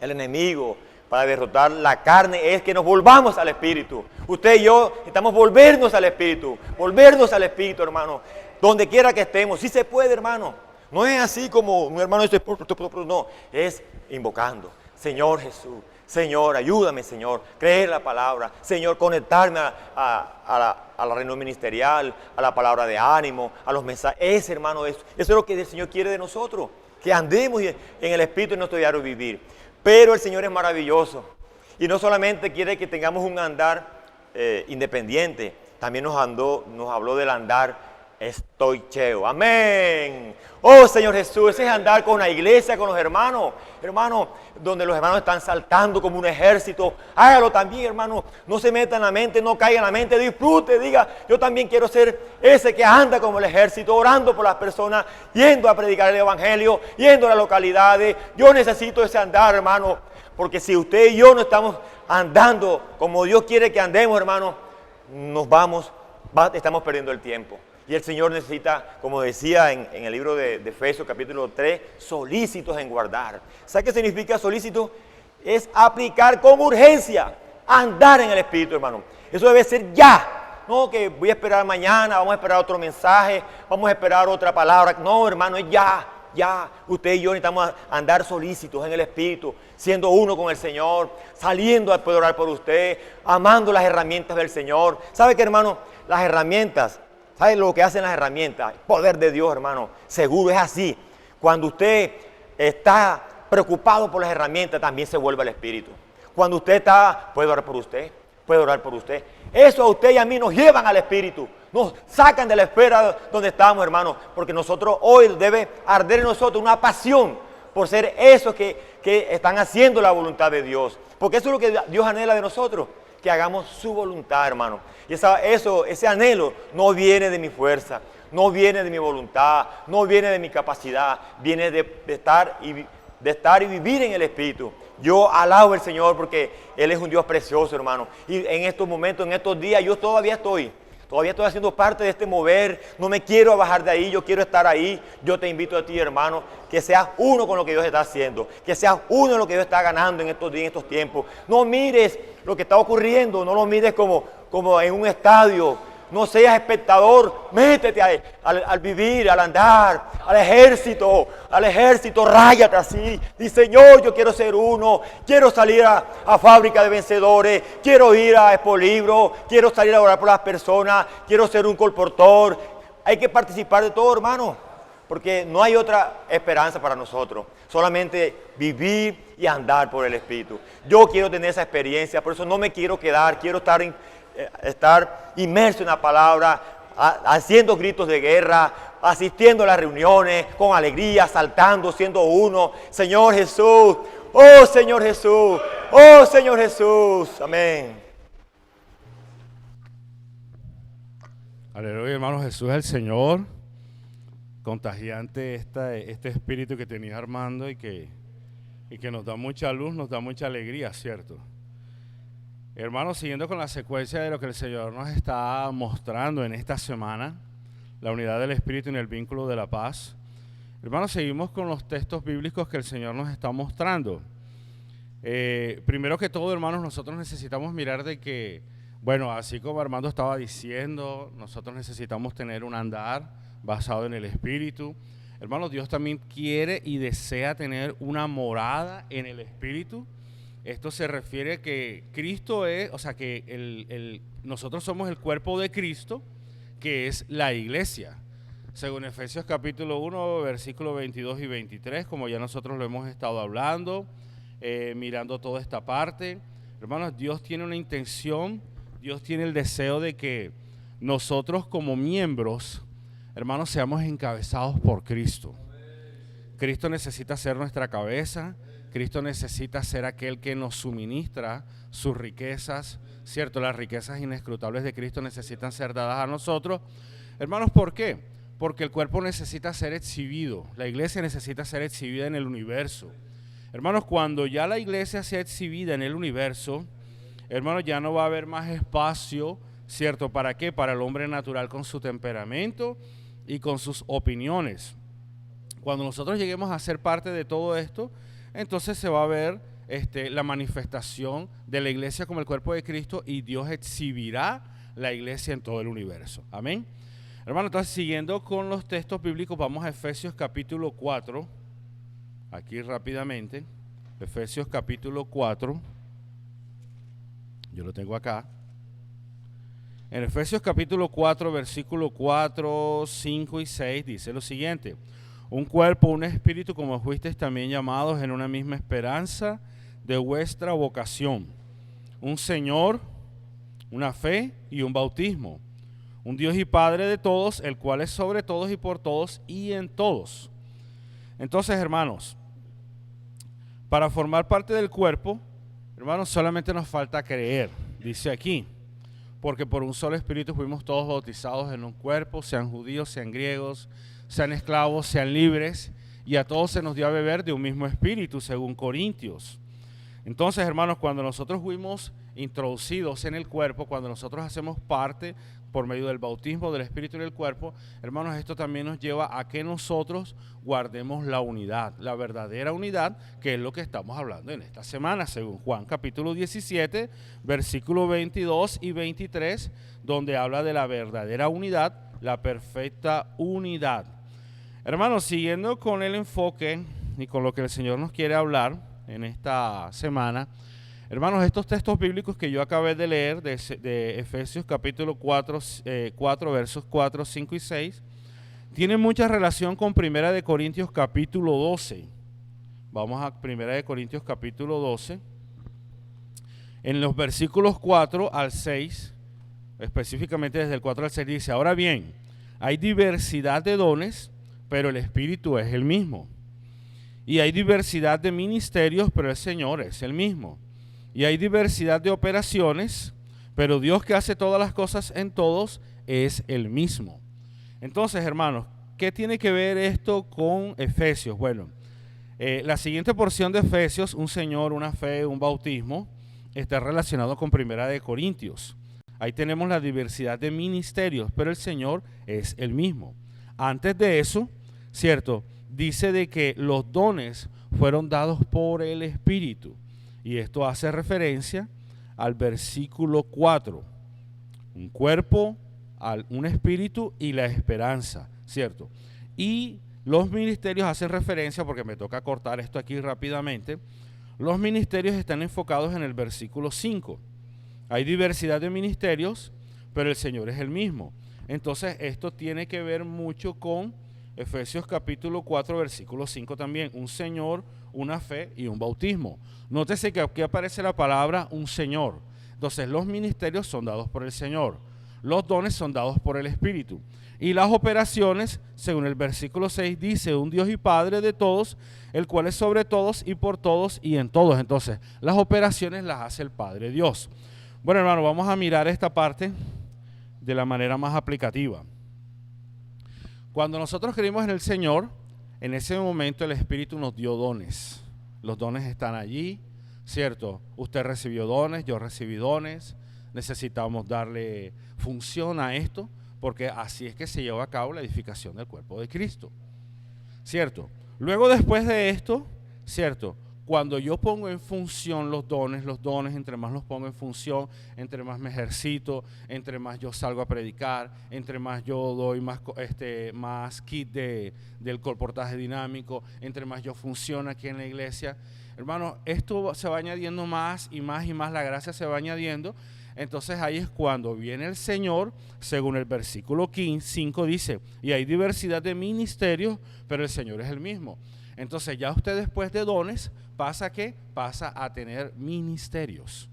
el enemigo, para derrotar la carne, es que nos volvamos al Espíritu. Usted y yo necesitamos volvernos al Espíritu, hermano, donde quiera que estemos. Sí se puede, hermano. No es así como un hermano dice, no, es invocando. Señor Jesús, Señor, ayúdame, Señor, creer la palabra, Señor, conectarme a la reunión ministerial, a la palabra de ánimo, a los mensajes. Ese, hermano, eso es lo que el Señor quiere de nosotros, que andemos en el Espíritu en nuestro diario vivir. Pero el Señor es maravilloso y no solamente quiere que tengamos un andar independiente, también nos habló del andar estoicheo. Amén. Oh Señor Jesús, ese es andar con la iglesia, con los hermanos, donde los hermanos están saltando como un ejército. Hágalo también, hermano. No se meta en la mente, no caiga en la mente, disfrute, diga, yo también quiero ser ese que anda como el ejército, orando por las personas, yendo a predicar el evangelio, yendo a las localidades. Yo necesito ese andar, hermano, porque si usted y yo no estamos andando como Dios quiere que andemos, hermano, estamos perdiendo el tiempo. Y el Señor necesita, como decía en el libro de Efesios capítulo 3, solícitos en guardar. ¿Sabe qué significa solícito? Es aplicar con urgencia, andar en el Espíritu, hermano. Eso debe ser ya. No que voy a esperar mañana, vamos a esperar otro mensaje, vamos a esperar otra palabra. No, hermano, es ya. Usted y yo necesitamos andar solícitos en el Espíritu, siendo uno con el Señor, saliendo a poder orar por usted, amando las herramientas del Señor. ¿Sabe qué, hermano? Las herramientas. ¿Sabe lo que hacen las herramientas? El poder de Dios, hermano. Seguro es así. Cuando usted está preocupado por las herramientas, también se vuelve al Espíritu. Cuando usted puede orar por usted, Eso a usted y a mí nos llevan al Espíritu. Nos sacan de la esfera donde estamos, hermano. Porque nosotros hoy debe arder en nosotros una pasión por ser esos que están haciendo la voluntad de Dios. Porque eso es lo que Dios anhela de nosotros. Que hagamos su voluntad, hermano. Y ese anhelo no viene de mi fuerza, no viene de mi voluntad, no viene de mi capacidad, viene de estar y vivir en el Espíritu. Yo alabo al Señor porque Él es un Dios precioso, hermano. Y en estos momentos, en estos días, yo todavía estoy haciendo parte de este mover. No me quiero bajar de ahí, yo quiero estar ahí. Yo te invito a ti, hermano, que seas uno con lo que Dios está haciendo, que seas uno en lo que Dios está ganando en estos días, en estos tiempos. No mires lo que está ocurriendo, no lo mires como en un estadio. No seas espectador, métete al vivir, al andar, al ejército, ráyate así. Dice, Señor, yo quiero ser uno, quiero salir a fábrica de vencedores, quiero ir a Expolibro, quiero salir a orar por las personas, quiero ser un colportor. Hay que participar de todo, hermano, porque no hay otra esperanza para nosotros, solamente vivir y andar por el Espíritu. Yo quiero tener esa experiencia, por eso no me quiero quedar, quiero estar inmerso en la palabra, haciendo gritos de guerra, asistiendo a las reuniones con alegría, saltando, siendo uno. Señor Jesús, oh Señor Jesús, oh Señor Jesús, amén. Aleluya, hermano. Jesús es el Señor. Contagiante este espíritu que tenía Armando y que nos da mucha luz, nos da mucha alegría, ¿cierto? Hermanos, siguiendo con la secuencia de lo que el Señor nos está mostrando en esta semana, la unidad del Espíritu en el vínculo de la paz, Hermanos, seguimos con los textos bíblicos que el Señor nos está mostrando. Primero que todo, hermanos, nosotros necesitamos mirar de que, bueno, así como Armando estaba diciendo, nosotros necesitamos tener un andar basado en el Espíritu. Hermanos, Dios también quiere y desea tener una morada en el Espíritu. Esto se refiere a que Cristo es, o sea, que nosotros somos el cuerpo de Cristo, que es la iglesia. Según Efesios capítulo 1, versículos 22 y 23, como ya nosotros lo hemos estado hablando, mirando toda esta parte. Hermanos, Dios tiene una intención, Dios tiene el deseo de que nosotros como miembros, hermanos, seamos encabezados por Cristo. Cristo necesita ser nuestra cabeza. Cristo necesita ser aquel que nos suministra sus riquezas, ¿cierto? Las riquezas inescrutables de Cristo necesitan ser dadas a nosotros. Hermanos, ¿por qué? Porque el cuerpo necesita ser exhibido, la iglesia necesita ser exhibida en el universo. Hermanos, cuando ya la iglesia sea exhibida en el universo, hermanos, ya no va a haber más espacio, ¿cierto? ¿Para qué? Para el hombre natural con su temperamento y con sus opiniones. Cuando nosotros lleguemos a ser parte de todo esto, entonces se va a ver la manifestación de la iglesia como el cuerpo de Cristo y Dios exhibirá la iglesia en todo el universo. Amén. Hermano, entonces siguiendo con los textos bíblicos, vamos a Efesios capítulo 4, aquí rápidamente, Efesios capítulo 4, yo lo tengo acá. En Efesios capítulo 4, versículo 4, 5 y 6 dice lo siguiente: un cuerpo, un espíritu, como fuisteis también llamados en una misma esperanza de vuestra vocación. Un Señor, una fe y un bautismo. Un Dios y Padre de todos, el cual es sobre todos y por todos y en todos. Entonces, hermanos, para formar parte del cuerpo, hermanos, solamente nos falta creer, dice aquí. Porque por un solo espíritu fuimos todos bautizados en un cuerpo, sean judíos, sean griegos, sean esclavos, sean libres, y a todos se nos dio a beber de un mismo espíritu, según Corintios. Entonces, hermanos, cuando nosotros fuimos introducidos en el cuerpo, cuando nosotros hacemos parte por medio del bautismo del espíritu en el cuerpo, hermanos, esto también nos lleva a que nosotros guardemos la unidad, la verdadera unidad, que es lo que estamos hablando en esta semana, según Juan capítulo 17, versículos 22 y 23, donde habla de la verdadera unidad, la perfecta unidad. Hermanos, siguiendo con el enfoque y con lo que el Señor nos quiere hablar en esta semana, hermanos, estos textos bíblicos que yo acabé de leer de Efesios capítulo 4, versos 4, 5 y 6, tienen mucha relación con Primera de Corintios capítulo 12. Vamos a Primera de Corintios capítulo 12. En los versículos 4 al 6, específicamente desde el 4 al 6, dice: ahora bien, hay diversidad de dones, pero el Espíritu es el mismo. Y hay diversidad de ministerios, pero el Señor es el mismo. Y hay diversidad de operaciones, pero Dios, que hace todas las cosas en todos, es el mismo. Entonces, hermanos, ¿qué tiene que ver esto con Efesios? Bueno, la siguiente porción de Efesios, un Señor, una fe, un bautismo, está relacionado con Primera de Corintios. Ahí tenemos la diversidad de ministerios, pero el Señor es el mismo. Antes de eso, ¿cierto? Dice de que los dones fueron dados por el Espíritu. Y esto hace referencia al versículo 4. Un cuerpo, un espíritu y la esperanza, ¿cierto? Y los ministerios hacen referencia, porque me toca cortar esto aquí rápidamente, los ministerios están enfocados en el versículo 5. Hay diversidad de ministerios, pero el Señor es el mismo. Entonces esto tiene que ver mucho con Efesios capítulo 4, versículo 5 también. Un Señor, una fe y un bautismo. Nótese que aquí aparece la palabra un Señor. Entonces los ministerios son dados por el Señor. Los dones son dados por el Espíritu. Y las operaciones, según el versículo 6, dice: un Dios y Padre de todos, el cual es sobre todos y por todos y en todos. Entonces las operaciones las hace el Padre Dios. Bueno, hermano, vamos a mirar esta parte de la manera más aplicativa. Cuando nosotros creímos en el Señor, en ese momento el Espíritu nos dio dones. Los dones están allí, ¿cierto? Usted recibió dones, yo recibí dones. Necesitamos darle función a esto, porque así es que se lleva a cabo la edificación del cuerpo de Cristo. ¿cierto? Luego después de esto, ¿cierto? Cuando yo pongo en función los dones, entre más los pongo en función, entre más me ejercito, entre más yo salgo a predicar, entre más yo doy más kit del colportaje dinámico, entre más yo funciono aquí en la iglesia. Hermano, esto se va añadiendo más y más y más, la gracia se va añadiendo. Entonces ahí es cuando viene el Señor, según el versículo 5 dice, y hay diversidad de ministerios, pero el Señor es el mismo. Entonces ya usted después de dones pasa a tener ministerios,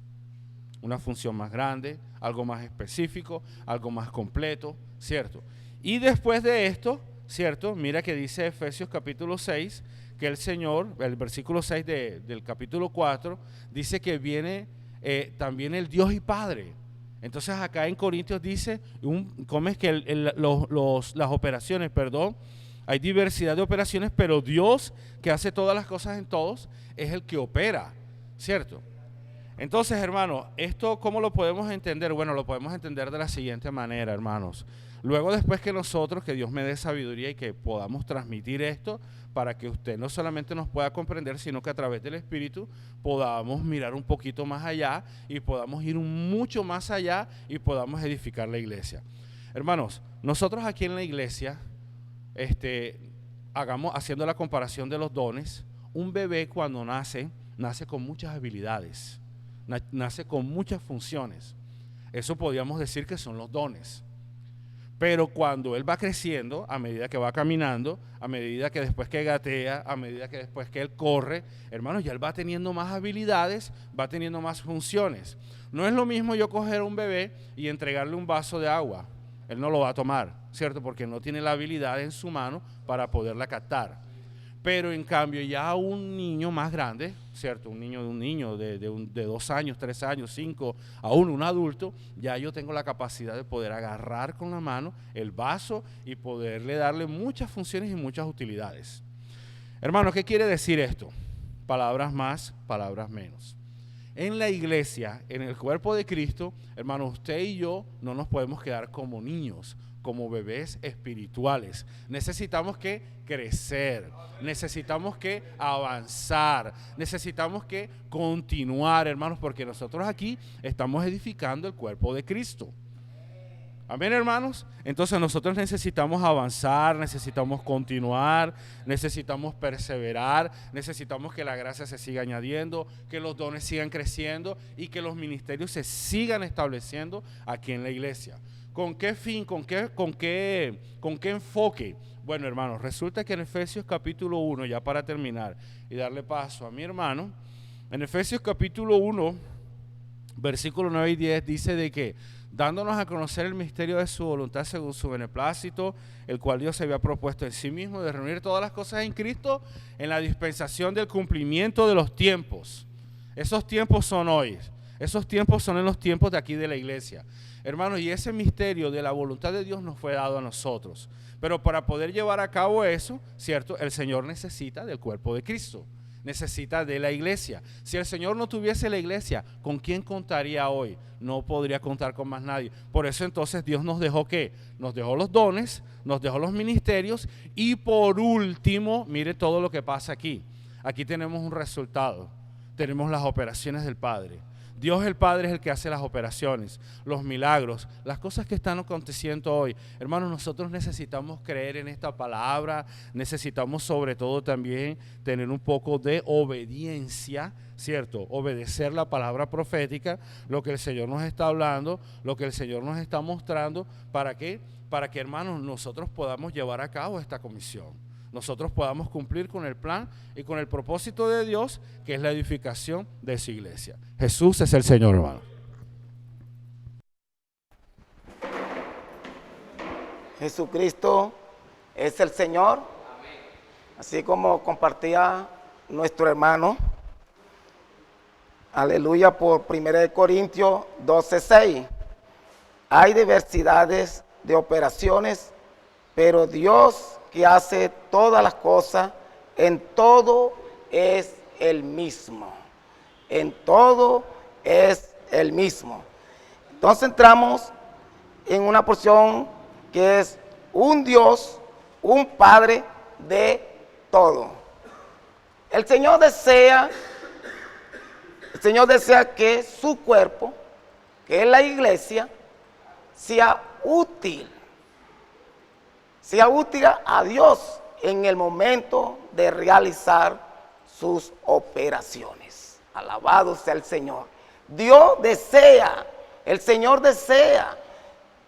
una función más grande, algo más específico, algo más completo, ¿cierto? Y después de esto, ¿cierto? Mira que dice Efesios capítulo 6, que el Señor, el versículo 6 del capítulo 4, dice que viene también el Dios y Padre. Entonces acá en Corintios dice, ¿cómo es que las operaciones, hay diversidad de operaciones, pero Dios, que hace todas las cosas en todos, es el que opera, ¿cierto? Entonces, hermanos, ¿esto cómo lo podemos entender? Bueno, lo podemos entender de la siguiente manera, hermanos. Luego, después que Dios me dé sabiduría y que podamos transmitir esto, para que usted no solamente nos pueda comprender, sino que a través del Espíritu podamos mirar un poquito más allá y podamos ir mucho más allá y podamos edificar la iglesia. Hermanos, nosotros aquí en la iglesia, haciendo la comparación de los dones, un bebé cuando nace con muchas habilidades, nace con muchas funciones. Eso podríamos decir que son los dones. Pero cuando él va creciendo, a medida que va caminando, a medida que después que gatea, a medida que después que él corre, hermanos, ya él va teniendo más habilidades, va teniendo más funciones. No es lo mismo yo coger a un bebé y entregarle un vaso de agua. Él no lo va a tomar, ¿cierto? Porque no tiene la habilidad en su mano para poderla captar. Pero en cambio ya un niño más grande, ¿cierto? Un niño de 2 años, 3 años, 5, aún un adulto, ya yo tengo la capacidad de poder agarrar con la mano el vaso y poderle darle muchas funciones y muchas utilidades. Hermano, ¿qué quiere decir esto? Palabras más, palabras menos. En la iglesia, en el cuerpo de Cristo, hermano, usted y yo no nos podemos quedar como niños, como bebés espirituales. Necesitamos que crecer, necesitamos que avanzar, necesitamos que continuar, hermanos, porque nosotros aquí estamos edificando el cuerpo de Cristo. Amén, hermanos. Entonces nosotros necesitamos avanzar, necesitamos continuar, necesitamos perseverar, necesitamos que la gracia se siga añadiendo, que los dones sigan creciendo y que los ministerios se sigan estableciendo aquí en la iglesia. ¿Con qué fin? ¿Con qué enfoque? Bueno, hermanos, resulta que en Efesios capítulo 1, ya para terminar y darle paso a mi hermano, en Efesios capítulo 1, versículos 9 y 10 dice de que dándonos a conocer el misterio de su voluntad según su beneplácito, el cual Dios se había propuesto en sí mismo de reunir todas las cosas en Cristo en la dispensación del cumplimiento de los tiempos. Esos tiempos son hoy, esos tiempos son en los tiempos de aquí de la iglesia. Hermanos, y ese misterio de la voluntad de Dios nos fue dado a nosotros. Pero para poder llevar a cabo eso, ¿cierto? El Señor necesita del cuerpo de Cristo, necesita de la iglesia. Si el Señor no tuviese la iglesia, ¿con quién contaría hoy? No podría contar con más nadie. Por eso entonces Dios nos dejó ¿qué? Nos dejó los dones, nos dejó los ministerios y por último, mire todo lo que pasa aquí. Aquí tenemos un resultado, tenemos las operaciones del Padre. Dios el Padre es el que hace las operaciones, los milagros, las cosas que están aconteciendo hoy. Hermanos, nosotros necesitamos creer en esta palabra, necesitamos sobre todo también tener un poco de obediencia, ¿cierto? Obedecer la palabra profética, lo que el Señor nos está hablando, lo que el Señor nos está mostrando, ¿para qué? Para que, hermanos, nosotros podamos llevar a cabo esta comisión. Nosotros podamos cumplir con el plan y con el propósito de Dios, que es la edificación de su iglesia. Jesús es el Señor, hermano. Jesucristo es el Señor. Así como compartía nuestro hermano. Aleluya, por 1 Corintios 12:6. Hay diversidades de operaciones, pero Dios que hace todas las cosas, en todo es el mismo. En todo es el mismo. Entonces entramos en una porción que es un Dios, un Padre de todo. El Señor desea que su cuerpo, que es la iglesia, sea útil a Dios en el momento de realizar sus operaciones. Alabado sea el Señor. El Señor desea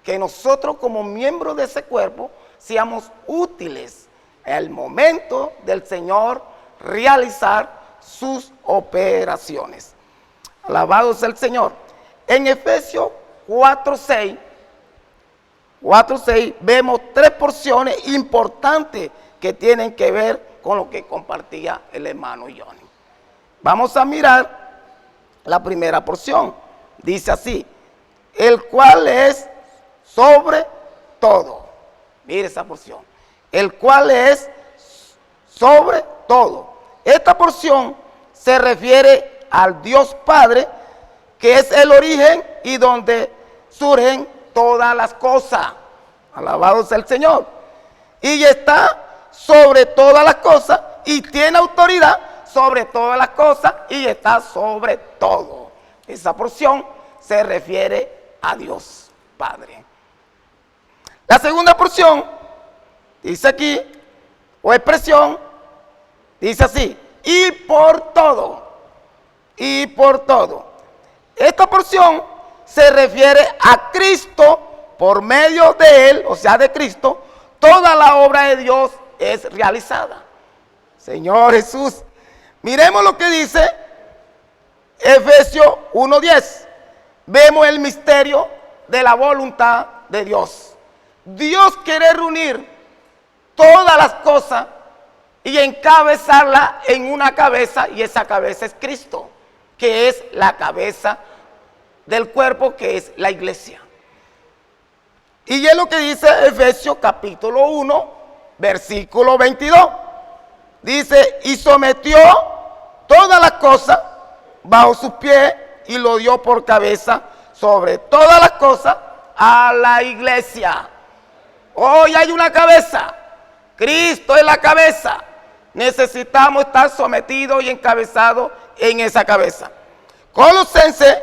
que nosotros como miembros de ese cuerpo seamos útiles al momento del Señor realizar sus operaciones. Alabado sea el Señor. En Efesios 4:6 vemos 3 porciones importantes que tienen que ver con lo que compartía el hermano Johnny. Vamos a mirar la primera porción. Dice así: el cual es sobre todo. Mire esa porción. El cual es sobre todo. Esta porción se refiere al Dios Padre, que es el origen y donde surgen todas las cosas. Alabado sea el Señor. Y está sobre todas las cosas y tiene autoridad sobre todas las cosas y está sobre todo. Esa porción se refiere a Dios Padre. La segunda porción dice aquí, o expresión, dice así: y por todo. Y por todo. Esta porción se refiere a Cristo. Por medio de Él, o sea, de Cristo, toda la obra de Dios es realizada. Señor Jesús, miremos lo que dice Efesios 1:10. Vemos el misterio de la voluntad de Dios. Dios quiere reunir todas las cosas y encabezarlas en una cabeza, y esa cabeza es Cristo, que es la cabeza del cuerpo, que es la iglesia. Y es lo que dice Efesios capítulo 1, versículo 22. Dice: y sometió todas las cosas bajo sus pies y lo dio por cabeza sobre todas las cosas a la iglesia. Hoy hay una cabeza. Cristo es la cabeza. Necesitamos estar sometidos y encabezados en esa cabeza. Colosenses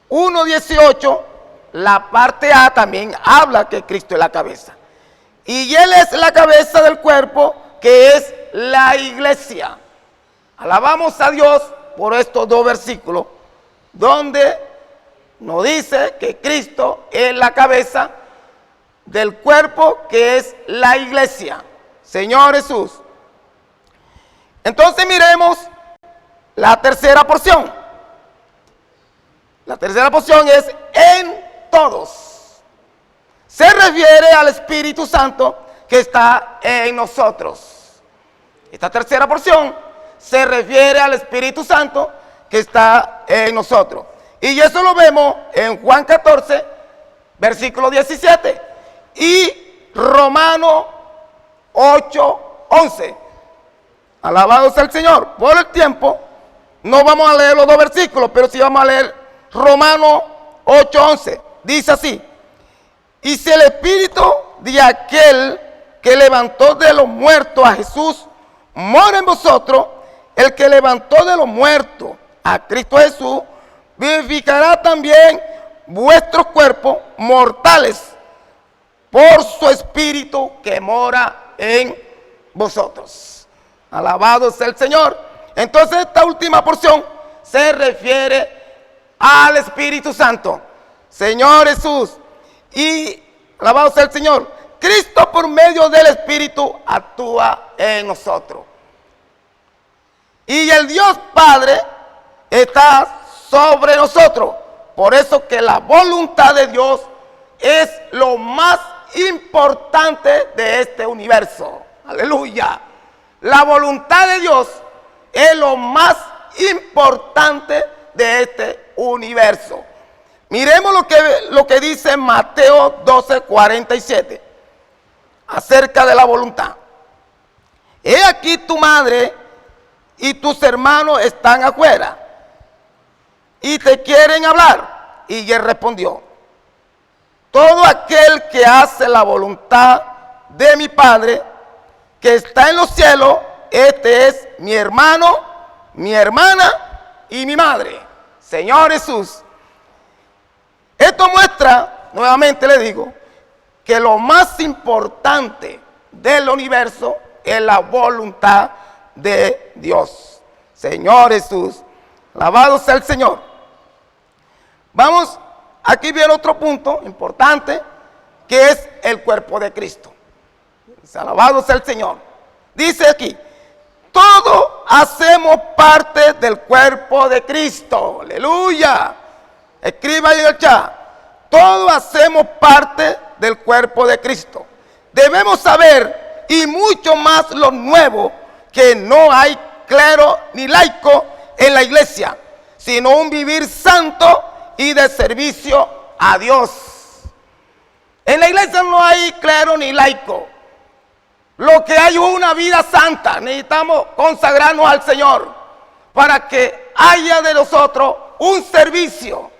1:18, la parte A también habla que Cristo es la cabeza. Y Él es la cabeza del cuerpo, que es la iglesia. Alabamos a Dios por estos 2 versículos, donde nos dice que Cristo es la cabeza del cuerpo, que es la iglesia. Señor Jesús. Entonces miremos la tercera porción. La tercera porción es en todos. Se refiere al Espíritu Santo que está en nosotros. Esta tercera porción se refiere al Espíritu Santo que está en nosotros. Y eso lo vemos en Juan 14, versículo 17. Y Romanos 8:11. Alabado sea el Señor. Por el tiempo no vamos a leer los 2 versículos, pero sí vamos a leer Romanos 8:11. Dice así: y si el Espíritu de aquel que levantó de los muertos a Jesús mora en vosotros, el que levantó de los muertos a Cristo Jesús vivificará también vuestros cuerpos mortales por su Espíritu que mora en vosotros. Alabado sea el Señor. Entonces esta última porción se refiere al Espíritu Santo. Señor Jesús. Y alabado sea el Señor. Cristo, por medio del Espíritu, actúa en nosotros. Y el Dios Padre está sobre nosotros. Por eso que la voluntad de Dios es lo más importante de este universo. Aleluya. La voluntad de Dios es lo más importante de este universo. Miremos lo que dice Mateo 12:47 acerca de la voluntad. He aquí tu madre y tus hermanos están afuera y te quieren hablar. Y él respondió: todo aquel que hace la voluntad de mi Padre que está en los cielos, este es mi hermano, mi hermana y mi madre. Señor Jesús. Esto muestra, nuevamente le digo, que lo más importante del universo es la voluntad de Dios. Señor Jesús, alabado sea el Señor. Vamos, aquí viene otro punto importante, que es el cuerpo de Cristo. Alabado sea el Señor. Dice aquí, todos hacemos parte del cuerpo de Cristo. Aleluya. Escriba ahí en el chat. Todos hacemos parte del cuerpo de Cristo. Debemos saber, y mucho más lo nuevo, que no hay clero ni laico en la iglesia, sino un vivir santo y de servicio a Dios. En la iglesia no hay clero ni laico. Lo que hay es una vida santa. Necesitamos consagrarnos al Señor para que haya de nosotros un servicio,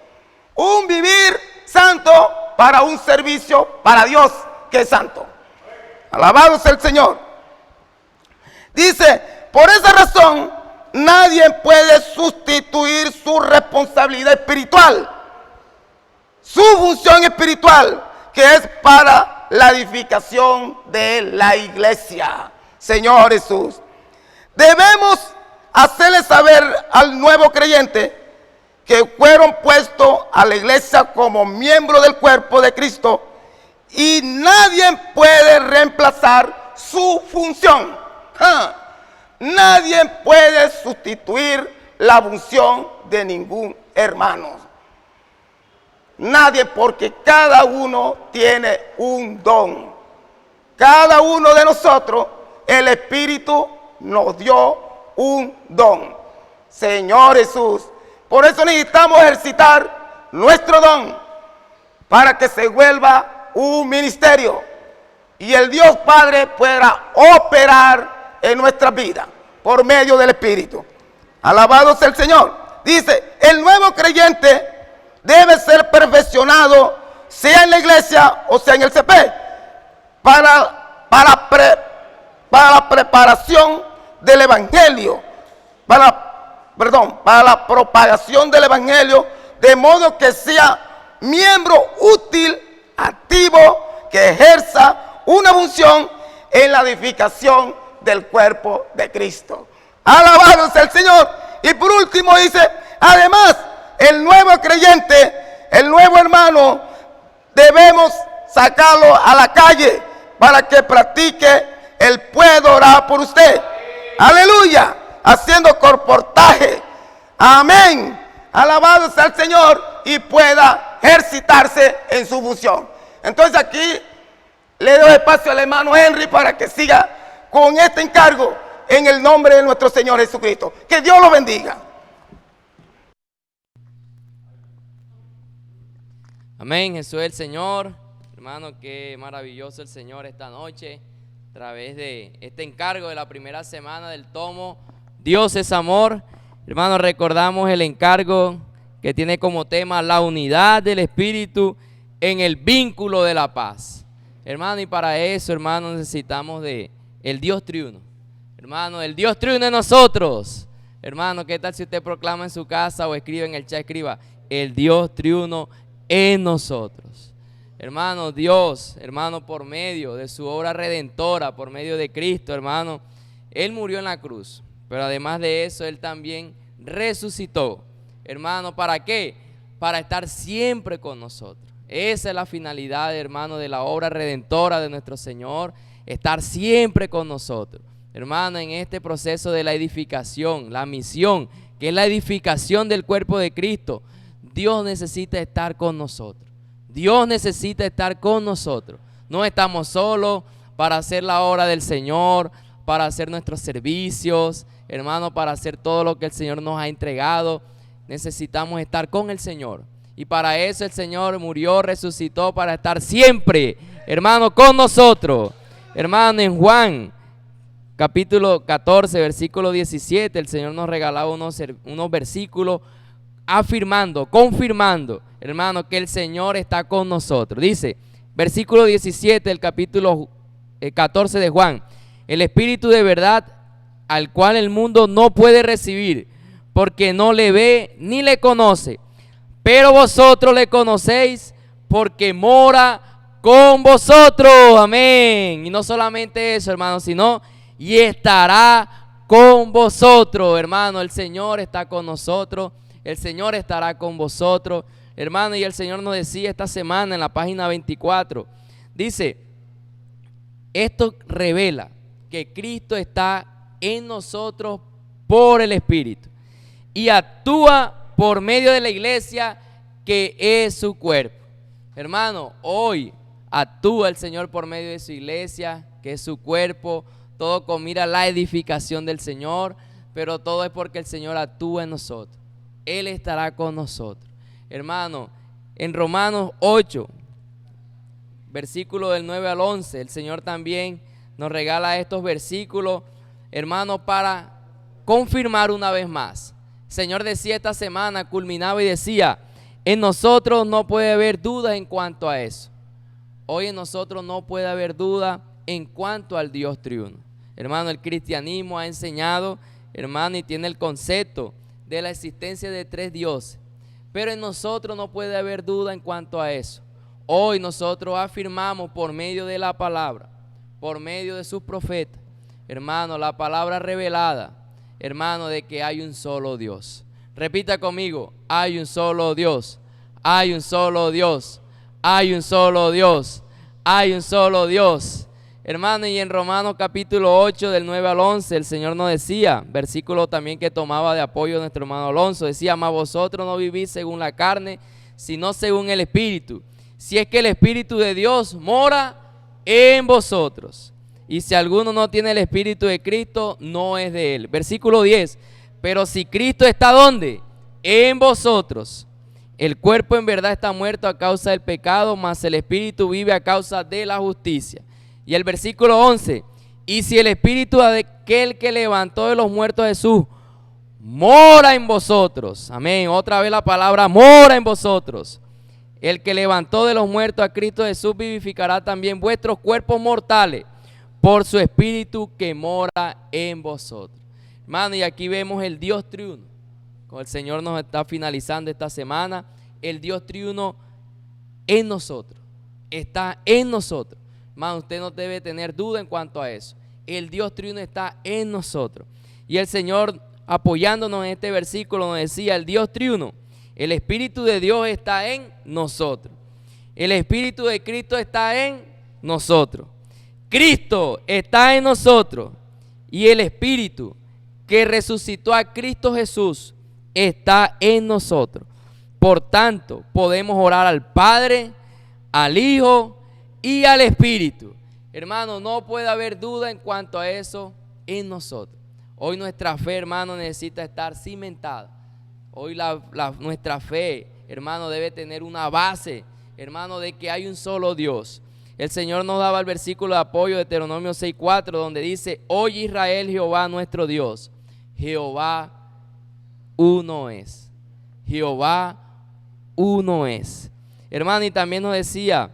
un vivir santo para un servicio para Dios que es santo. Alabado sea el Señor. Dice, por esa razón nadie puede sustituir su responsabilidad espiritual, su función espiritual, que es para la edificación de la iglesia. Señor Jesús, debemos hacerle saber al nuevo creyente que fueron puestos a la iglesia como miembros del cuerpo de Cristo y nadie puede reemplazar su función. Nadie puede sustituir la función de ningún hermano. Nadie, porque cada uno tiene un don. Cada uno de nosotros, el Espíritu nos dio un don. Señor Jesús, por eso necesitamos ejercitar nuestro don para que se vuelva un ministerio y el Dios Padre pueda operar en nuestras vidas por medio del Espíritu. Alabado sea el Señor. Dice, el nuevo creyente debe ser perfeccionado, sea en la iglesia o sea en el CP, para la preparación del evangelio, para la propagación del evangelio, de modo que sea miembro útil, activo, que ejerza una función en la edificación del cuerpo de Cristo. Alabado sea el Señor. Y por último dice, además, el nuevo creyente, el nuevo hermano, debemos sacarlo a la calle para que practique el puedo orar por usted. Aleluya. Haciendo corportaje. Amén. Alabado sea el Señor y pueda ejercitarse en su función. Entonces aquí le doy espacio al hermano Henry para que siga con este encargo en el nombre de nuestro Señor Jesucristo. Que Dios lo bendiga. Amén, Jesús es el Señor. Hermano, qué maravilloso el Señor esta noche, a través de este encargo de la primera semana del tomo Dios es amor. Hermano, recordamos el encargo que tiene como tema la unidad del Espíritu en el vínculo de la paz. Hermano, y para eso, hermano, necesitamos de el Dios triuno. Hermano, el Dios triuno en nosotros. Hermano, ¿qué tal si usted proclama en su casa o escribe en el chat, escriba el Dios triuno en nosotros? Hermano, Dios, hermano, por medio de su obra redentora, por medio de Cristo, hermano, Él murió en la cruz, pero además de eso, Él también resucitó. Hermano, ¿para qué? Para estar siempre con nosotros. Esa es la finalidad, hermano, de la obra redentora de nuestro Señor, estar siempre con nosotros. Hermano, en este proceso de la edificación, la misión, que es la edificación del cuerpo de Cristo, Dios necesita estar con nosotros. Dios necesita estar con nosotros. No estamos solos para hacer la obra del Señor, para hacer nuestros servicios, hermano, para hacer todo lo que el Señor nos ha entregado. Necesitamos estar con el Señor. Y para eso el Señor murió, resucitó, para estar siempre, hermano, con nosotros. Hermano, en Juan capítulo 14, versículo 17, el Señor nos regalaba unos versículos afirmando, confirmando, hermano, que el Señor está con nosotros. Dice, versículo 17 del capítulo 14 de Juan: el Espíritu de verdad, al cual el mundo no puede recibir, porque no le ve ni le conoce. Pero vosotros le conocéis, porque mora con vosotros. Amén. Y no solamente eso, hermano, sino y estará con vosotros, hermano. El Señor está con nosotros. El Señor estará con vosotros, hermano. Y el Señor nos decía esta semana en la página 24. Dice, esto revela que Cristo está en nosotros por el Espíritu y actúa por medio de la iglesia, que es su cuerpo. Hermano, hoy actúa el Señor por medio de su iglesia, que es su cuerpo, todo con mira a la edificación del Señor, pero todo es porque el Señor actúa en nosotros. Él estará con nosotros. Hermano, en Romanos 8, versículo del 9 al 11, el Señor también nos regala estos versículos, hermano, para confirmar una vez más. El Señor decía esta semana, culminaba y decía, en nosotros no puede haber duda en cuanto a eso. Hoy en nosotros no puede haber duda en cuanto al Dios triuno. Hermano, el cristianismo ha enseñado, hermano, y tiene el concepto de la existencia de tres dioses. Pero en nosotros no puede haber duda en cuanto a eso. Hoy nosotros afirmamos por medio de la palabra, por medio de sus profetas, hermano, la palabra revelada, hermano, de que hay un solo Dios. Repita conmigo, hay un solo Dios, hay un solo Dios, hay un solo Dios, hay un solo Dios. Hermano, y en Romanos capítulo 8 del 9 al 11 el Señor nos decía, versículo también que tomaba de apoyo nuestro hermano Alonso, decía, mas vosotros no vivís según la carne, sino según el Espíritu, si es que el Espíritu de Dios mora en vosotros. Y si alguno no tiene el Espíritu de Cristo, no es de él. Versículo 10, pero si Cristo está ¿dónde? En vosotros. El cuerpo en verdad está muerto a causa del pecado, mas el Espíritu vive a causa de la justicia. Y el versículo 11, y si el Espíritu de aquel que levantó de los muertos a Jesús mora en vosotros. Amén. Otra vez la palabra mora en vosotros. El que levantó de los muertos a Cristo Jesús vivificará también vuestros cuerpos mortales por su Espíritu que mora en vosotros. Hermano, y aquí vemos el Dios triuno. Como el Señor nos está finalizando esta semana, el Dios triuno en nosotros. Está en nosotros. Hermano, usted no debe tener duda en cuanto a eso. El Dios triuno está en nosotros. Y el Señor, apoyándonos en este versículo, nos decía, el Dios triuno, el Espíritu de Dios está en nosotros. El Espíritu de Cristo está en nosotros. Cristo está en nosotros. Y el Espíritu que resucitó a Cristo Jesús está en nosotros. Por tanto, podemos orar al Padre, al Hijo y al Espíritu. Hermano, no puede haber duda en cuanto a eso en nosotros. Hoy nuestra fe, hermano, necesita estar cimentada. Hoy nuestra fe, hermano, debe tener una base, hermano, de que hay un solo Dios. El Señor nos daba el versículo de apoyo de Deuteronomio 6:4, donde dice, oye Israel, Jehová nuestro Dios, Jehová uno es. Jehová uno es. Hermano, y también nos decía,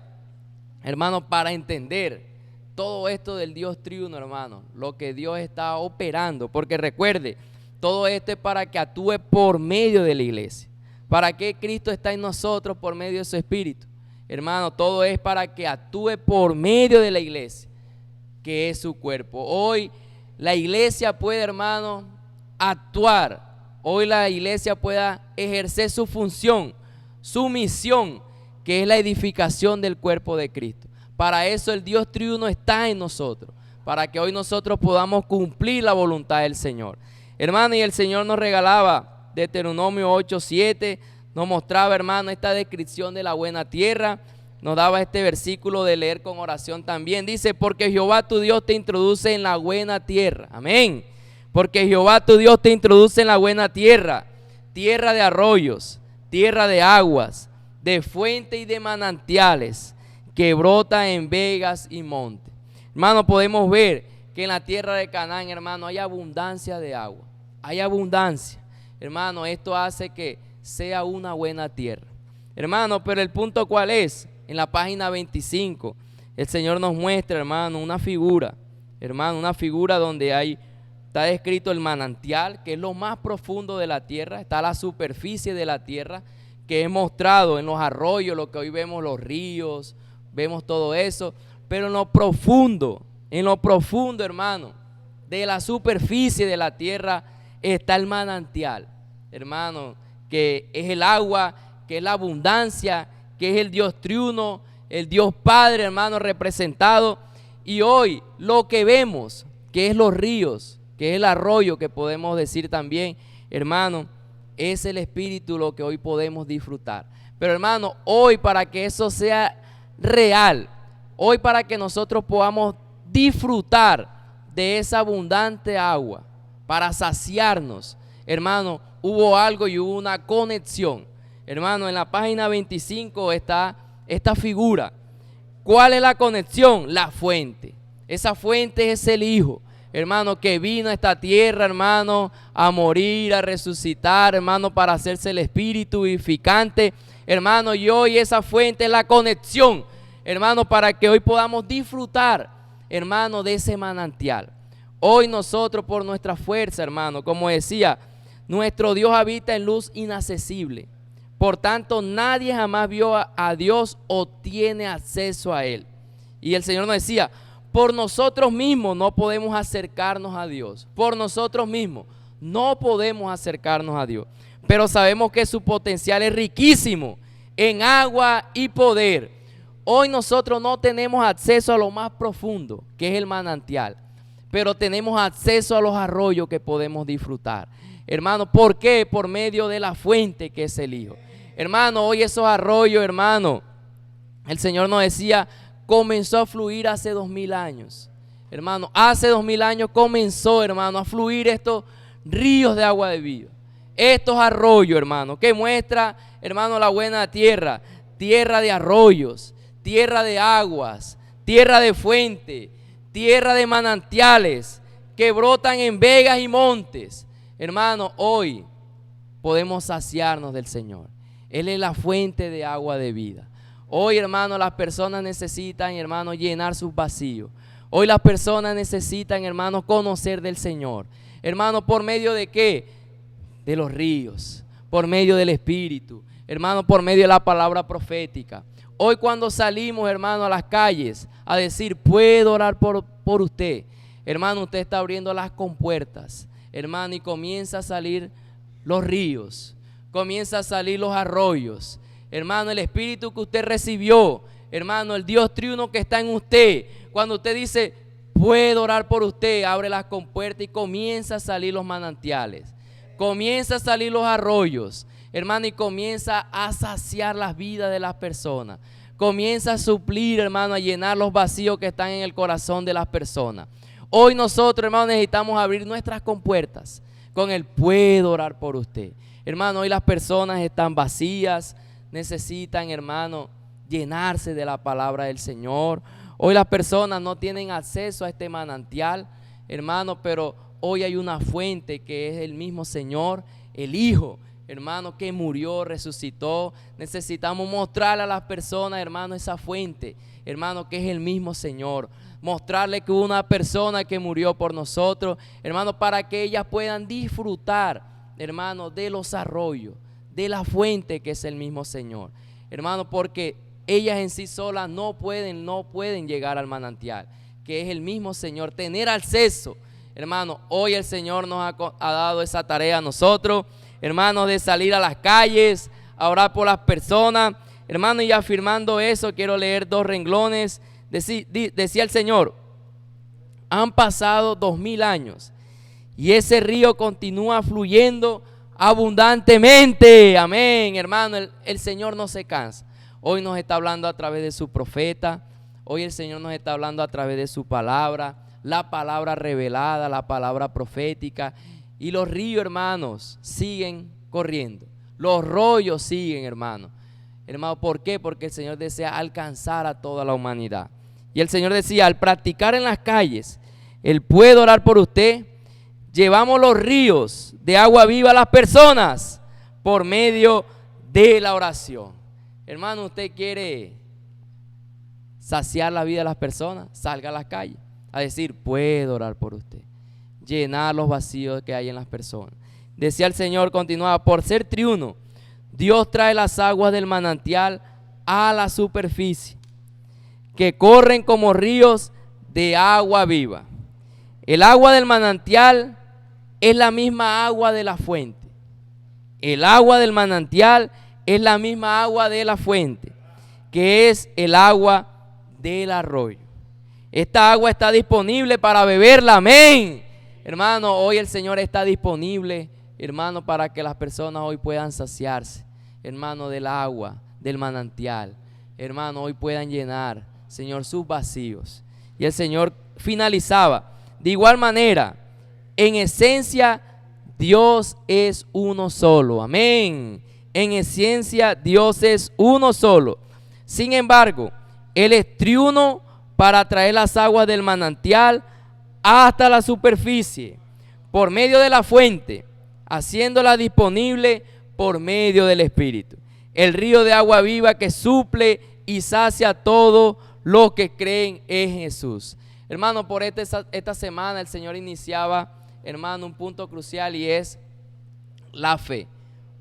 hermano, para entender todo esto del Dios triuno, hermano, lo que Dios está operando, porque recuerde, todo esto es para que actúe por medio de la iglesia. ¿Para qué Cristo está en nosotros por medio de su Espíritu? Hermano, todo es para que actúe por medio de la iglesia, que es su cuerpo. Hoy la iglesia puede, hermano, actuar. Hoy la iglesia pueda ejercer su función, su misión, que es la edificación del cuerpo de Cristo. Para eso el Dios triuno está en nosotros, para que hoy nosotros podamos cumplir la voluntad del Señor. Hermano, y el Señor nos regalaba Deuteronomio 8:7, nos mostraba, hermano, esta descripción de la buena tierra, nos daba este versículo de leer con oración también. Dice, porque Jehová tu Dios te introduce en la buena tierra. Amén. Porque Jehová tu Dios te introduce en la buena tierra, tierra de arroyos, tierra de aguas, de fuente y de manantiales, que brota en vegas y montes. Hermano, podemos ver que en la tierra de Canaán, hermano, hay abundancia de agua. Hay abundancia. Hermano, esto hace que sea una buena tierra. Hermano, pero el punto ¿cuál es? En la página 25, el Señor nos muestra, hermano, una figura. hermano, una figura donde está descrito el manantial, que es lo más profundo de la tierra, está la superficie de la tierra, que es mostrado en los arroyos, lo que hoy vemos, los ríos, vemos todo eso, pero en lo profundo, hermano, de la superficie de la tierra está el manantial, hermano, que es el agua, que es la abundancia, que es el Dios triuno, el Dios Padre, hermano, representado. Y hoy lo que vemos, que es los ríos, que es el arroyo, que podemos decir también, hermano, es el Espíritu lo que hoy podemos disfrutar. Pero hermano, hoy para que eso sea real, hoy para que nosotros podamos disfrutar de esa abundante agua, para saciarnos, hermano, hubo algo y hubo una conexión. Hermano, en la página 25 está esta figura. ¿Cuál es la conexión? La fuente. Esa fuente es el Hijo, hermano, que vino a esta tierra, hermano, a morir, a resucitar, hermano, para hacerse el Espíritu vivificante, hermano, y hoy esa fuente es la conexión, hermano, para que hoy podamos disfrutar, hermano, de ese manantial. Hoy nosotros por nuestra fuerza, hermano, como decía, nuestro Dios habita en luz inaccesible. Por tanto, nadie jamás vio a Dios o tiene acceso a Él. Y el Señor nos decía, por nosotros mismos no podemos acercarnos a Dios. Por nosotros mismos no podemos acercarnos a Dios. Pero sabemos que su potencial es riquísimo en agua y poder. Hoy nosotros no tenemos acceso a lo más profundo, que es el manantial. Pero tenemos acceso a los arroyos que podemos disfrutar. Hermano, ¿por qué? Por medio de la fuente que es el Hijo. Hermano, hoy esos arroyos, hermano, el Señor nos decía, comenzó a fluir hace 2000 años. Hermano, hace 2000 años comenzó, hermano, a fluir estos ríos de agua de vida. Estos arroyos, hermano, que muestra, hermano, la buena tierra, tierra de arroyos, tierra de aguas, tierra de fuente, tierra de manantiales que brotan en vegas y montes. Hermano, hoy podemos saciarnos del Señor. Él es la fuente de agua de vida. Hoy, hermano, las personas necesitan, hermano, llenar sus vacíos. Hoy las personas necesitan, hermano, conocer del Señor. Hermano, ¿por medio de qué? De los ríos, por medio del Espíritu, hermano, por medio de la palabra profética. Hoy cuando salimos, hermano, a las calles a decir, puedo orar por usted. Hermano, usted está abriendo las compuertas, hermano, y comienza a salir los ríos, comienza a salir los arroyos. Hermano, el Espíritu que usted recibió, hermano, el Dios triuno que está en usted. Cuando usted dice, puedo orar por usted, abre las compuertas y comienza a salir los manantiales. Comienza a salir los arroyos, hermano, y comienza a saciar las vidas de las personas. Comienza a suplir, hermano, a llenar los vacíos que están en el corazón de las personas. Hoy nosotros, hermano, necesitamos abrir nuestras compuertas con el puedo orar por usted. Hermano, hoy las personas están vacías, necesitan, hermano, llenarse de la palabra del Señor. Hoy las personas no tienen acceso a este manantial, hermano, pero hoy hay una fuente que es el mismo Señor, el Hijo, hermano, que murió, resucitó. Necesitamos mostrarle a las personas, hermano, esa fuente, hermano, que es el mismo Señor. Mostrarle que hubo una persona que murió por nosotros, hermano, para que ellas puedan disfrutar, hermano, de los arroyos, de la fuente que es el mismo Señor, hermano, porque ellas en sí solas no pueden llegar al manantial, que es el mismo Señor, tener acceso. Hermano, hoy el Señor nos ha dado esa tarea a nosotros, hermanos, de salir a las calles, a orar por las personas. Hermano, y afirmando eso, quiero leer 2 renglones. Decía el Señor, han pasado 2000 años y ese río continúa fluyendo abundantemente. Amén, hermano, el Señor no se cansa. Hoy nos está hablando a través de su profeta, hoy el Señor nos está hablando a través de su palabra, la palabra revelada, la palabra profética. Y los ríos, hermanos, siguen corriendo. Los arroyos siguen, hermano. Hermano, ¿por qué? Porque el Señor desea alcanzar a toda la humanidad. Y el Señor decía, al practicar en las calles, el puedo orar por usted, llevamos los ríos de agua viva a las personas por medio de la oración. Hermano, usted quiere saciar la vida de las personas, salga a las calles. a decir, puedo orar por usted, llenar los vacíos que hay en las personas. Decía el Señor, continuaba, por ser triuno, Dios trae las aguas del manantial a la superficie, que corren como ríos de agua viva. El agua del manantial es la misma agua de la fuente. El agua del manantial es la misma agua de la fuente, que es el agua del arroyo. Esta agua está disponible para beberla, amén. Hermano, hoy el Señor está disponible, hermano, para que las personas hoy puedan saciarse, hermano, del agua, del manantial. Hermano, hoy puedan llenar, Señor, sus vacíos. Y el Señor finalizaba, de igual manera, en esencia, Dios es uno solo, amén. En esencia, Dios es uno solo. Sin embargo, Él es triuno para traer las aguas del manantial hasta la superficie, por medio de la fuente, haciéndola disponible por medio del Espíritu. El río de agua viva que suple y sacia a todos los que creen en Jesús. Hermano, por esta semana el Señor iniciaba, hermano, un punto crucial, y es la fe.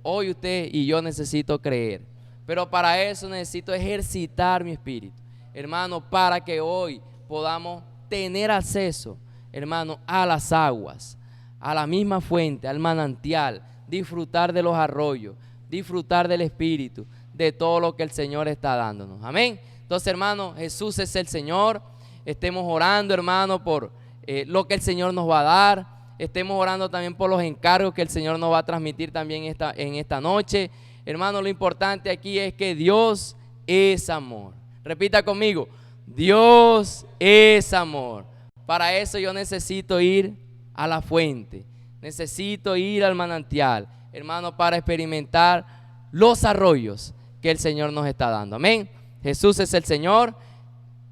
Hoy usted y yo necesito creer, pero para eso necesito ejercitar mi espíritu, hermano, para que hoy podamos tener acceso, hermano, a las aguas, a la misma fuente, al manantial, disfrutar de los arroyos, disfrutar del Espíritu, de todo lo que el Señor está dándonos, amén. Entonces, hermano, Jesús es el Señor. Estemos orando, hermano, por lo que el Señor nos va a dar. Estemos orando también por los encargos que el Señor nos va a transmitir también en esta noche. Hermano, lo importante aquí es que Dios es amor. Repita conmigo, Dios es amor. Para eso yo necesito ir a la fuente, necesito ir al manantial, hermano, para experimentar los arroyos que el Señor nos está dando, amén. Jesús es el Señor.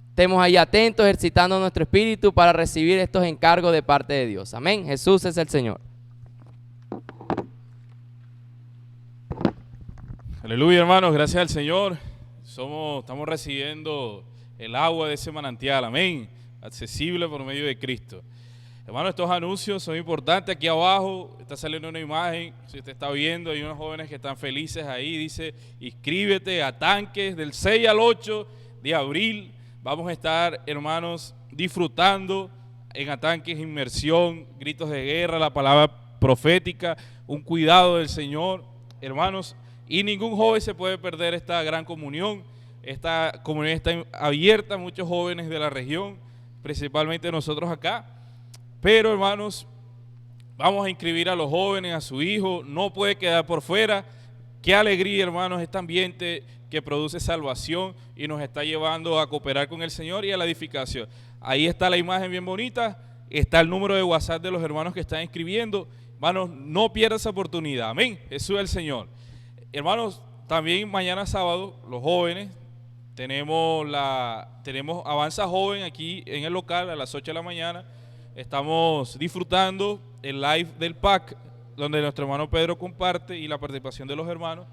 Estemos ahí atentos, ejercitando nuestro espíritu para recibir estos encargos de parte de Dios, amén. Jesús es el Señor. Aleluya, hermanos, gracias al Señor. Estamos recibiendo el agua de ese manantial, amén, accesible por medio de Cristo. Hermanos, estos anuncios son importantes. Aquí abajo está saliendo una imagen, si usted está viendo, hay unos jóvenes que están felices ahí, dice, inscríbete a Tanques del 6 al 8 de abril. Vamos a estar, hermanos, disfrutando en Atanques, inmersión, gritos de guerra, la palabra profética, un cuidado del Señor, hermanos, y ningún joven se puede perder esta gran comunión. Esta comunidad está abierta a muchos jóvenes de la región, principalmente nosotros acá. Pero, hermanos, vamos a inscribir a los jóvenes, a su hijo, no puede quedar por fuera. Qué alegría, hermanos, este ambiente que produce salvación y nos está llevando a cooperar con el Señor y a la edificación. Ahí está la imagen bien bonita, está el número de WhatsApp de los hermanos que están inscribiendo. Hermanos, no pierdas esa oportunidad, amén, Jesús es el Señor. Hermanos, también mañana sábado, los jóvenes, tenemos Avanza Joven aquí en el local a las 8 de la mañana. Estamos disfrutando el live del PAC, donde nuestro hermano Pedro comparte, y la participación de los hermanos.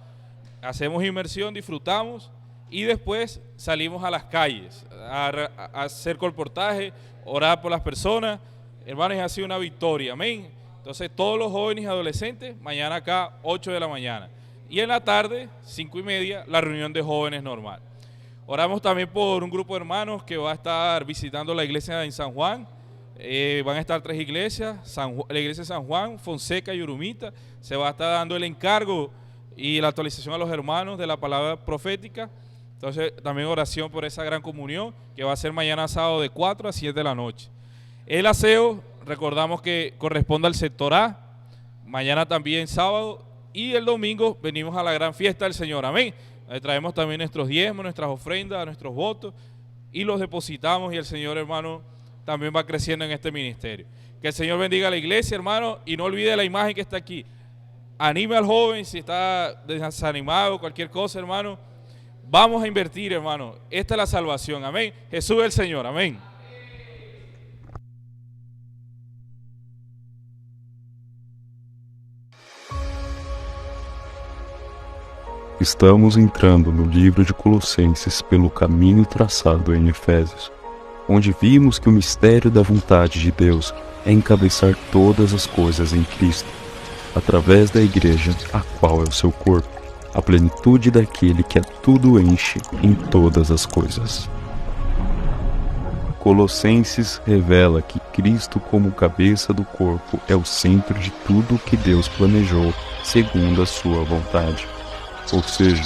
Hacemos inmersión, disfrutamos y después salimos a las calles a hacer colportaje, orar por las personas. Hermanos, ha sido una victoria, amén. Entonces todos los jóvenes y adolescentes, mañana acá 8 de la mañana. Y en la tarde, 5:30, la reunión de jóvenes normal. Oramos también por un grupo de hermanos que va a estar visitando la iglesia en San Juan. Van a estar 3 iglesias, la iglesia de San Juan, Fonseca y Urumita. Se va a estar dando el encargo y la actualización a los hermanos de la palabra profética. Entonces también oración por esa gran comunión que va a ser mañana sábado de 4 a 7 de la noche. El aseo, recordamos que corresponde al sector A, mañana también sábado, y el domingo venimos a la gran fiesta del Señor, amén. Traemos también nuestros diezmos, nuestras ofrendas, nuestros votos, y los depositamos, y el Señor, hermano, también va creciendo en este ministerio. Que el Señor bendiga a la iglesia, hermano, y no olvide la imagen que está aquí. Anime al joven si está desanimado, cualquier cosa, hermano. Vamos a invertir, hermano. Esta es la salvación, amén. Jesús es el Señor, amén. Estamos entrando no livro de Colossenses pelo caminho traçado em Efésios, onde vimos que o mistério da vontade de Deus é encabeçar todas as coisas em Cristo, através da igreja, a qual é o seu corpo, a plenitude daquele que a tudo enche em todas as coisas. Colossenses revela que Cristo, como cabeça do corpo, é o centro de tudo o que Deus planejou segundo a sua vontade. Ou seja,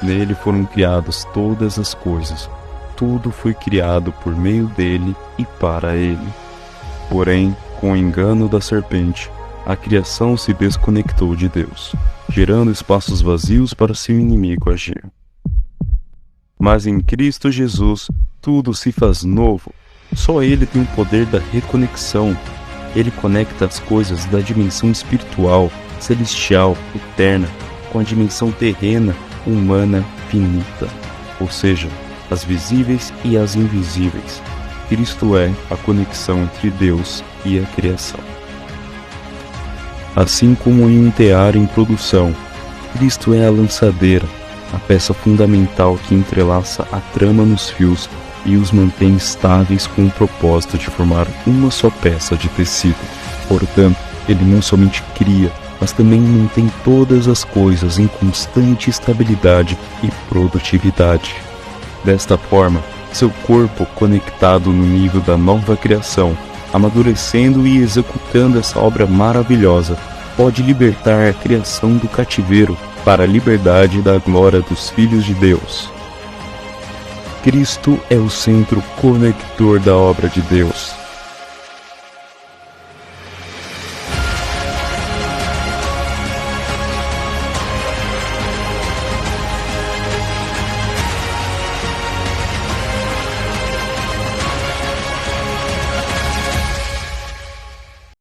nele foram criadas todas as coisas. Tudo foi criado por meio dele e para ele. Porém, com o engano da serpente, a criação se desconectou de Deus, gerando espaços vazios para seu inimigo agir. Mas em Cristo Jesus, tudo se faz novo. Só Ele tem o poder da reconexão. Ele conecta as coisas da dimensão espiritual, celestial, eterna, com a dimensão terrena, humana, finita. Ou seja, as visíveis e as invisíveis. Cristo é a conexão entre Deus e a criação. Assim como em um tear em produção, Cristo é a lançadeira, a peça fundamental que entrelaça a trama nos fios e os mantém estáveis com o propósito de formar uma só peça de tecido. Portanto, ele não somente cria, mas também mantém todas as coisas em constante estabilidade e produtividade. Desta forma, seu corpo, conectado no nível da nova criação, amadurecendo e executando essa obra maravilhosa, pode libertar a criação do cativeiro para a liberdade da glória dos filhos de Deus. Cristo é o centro conector da obra de Deus.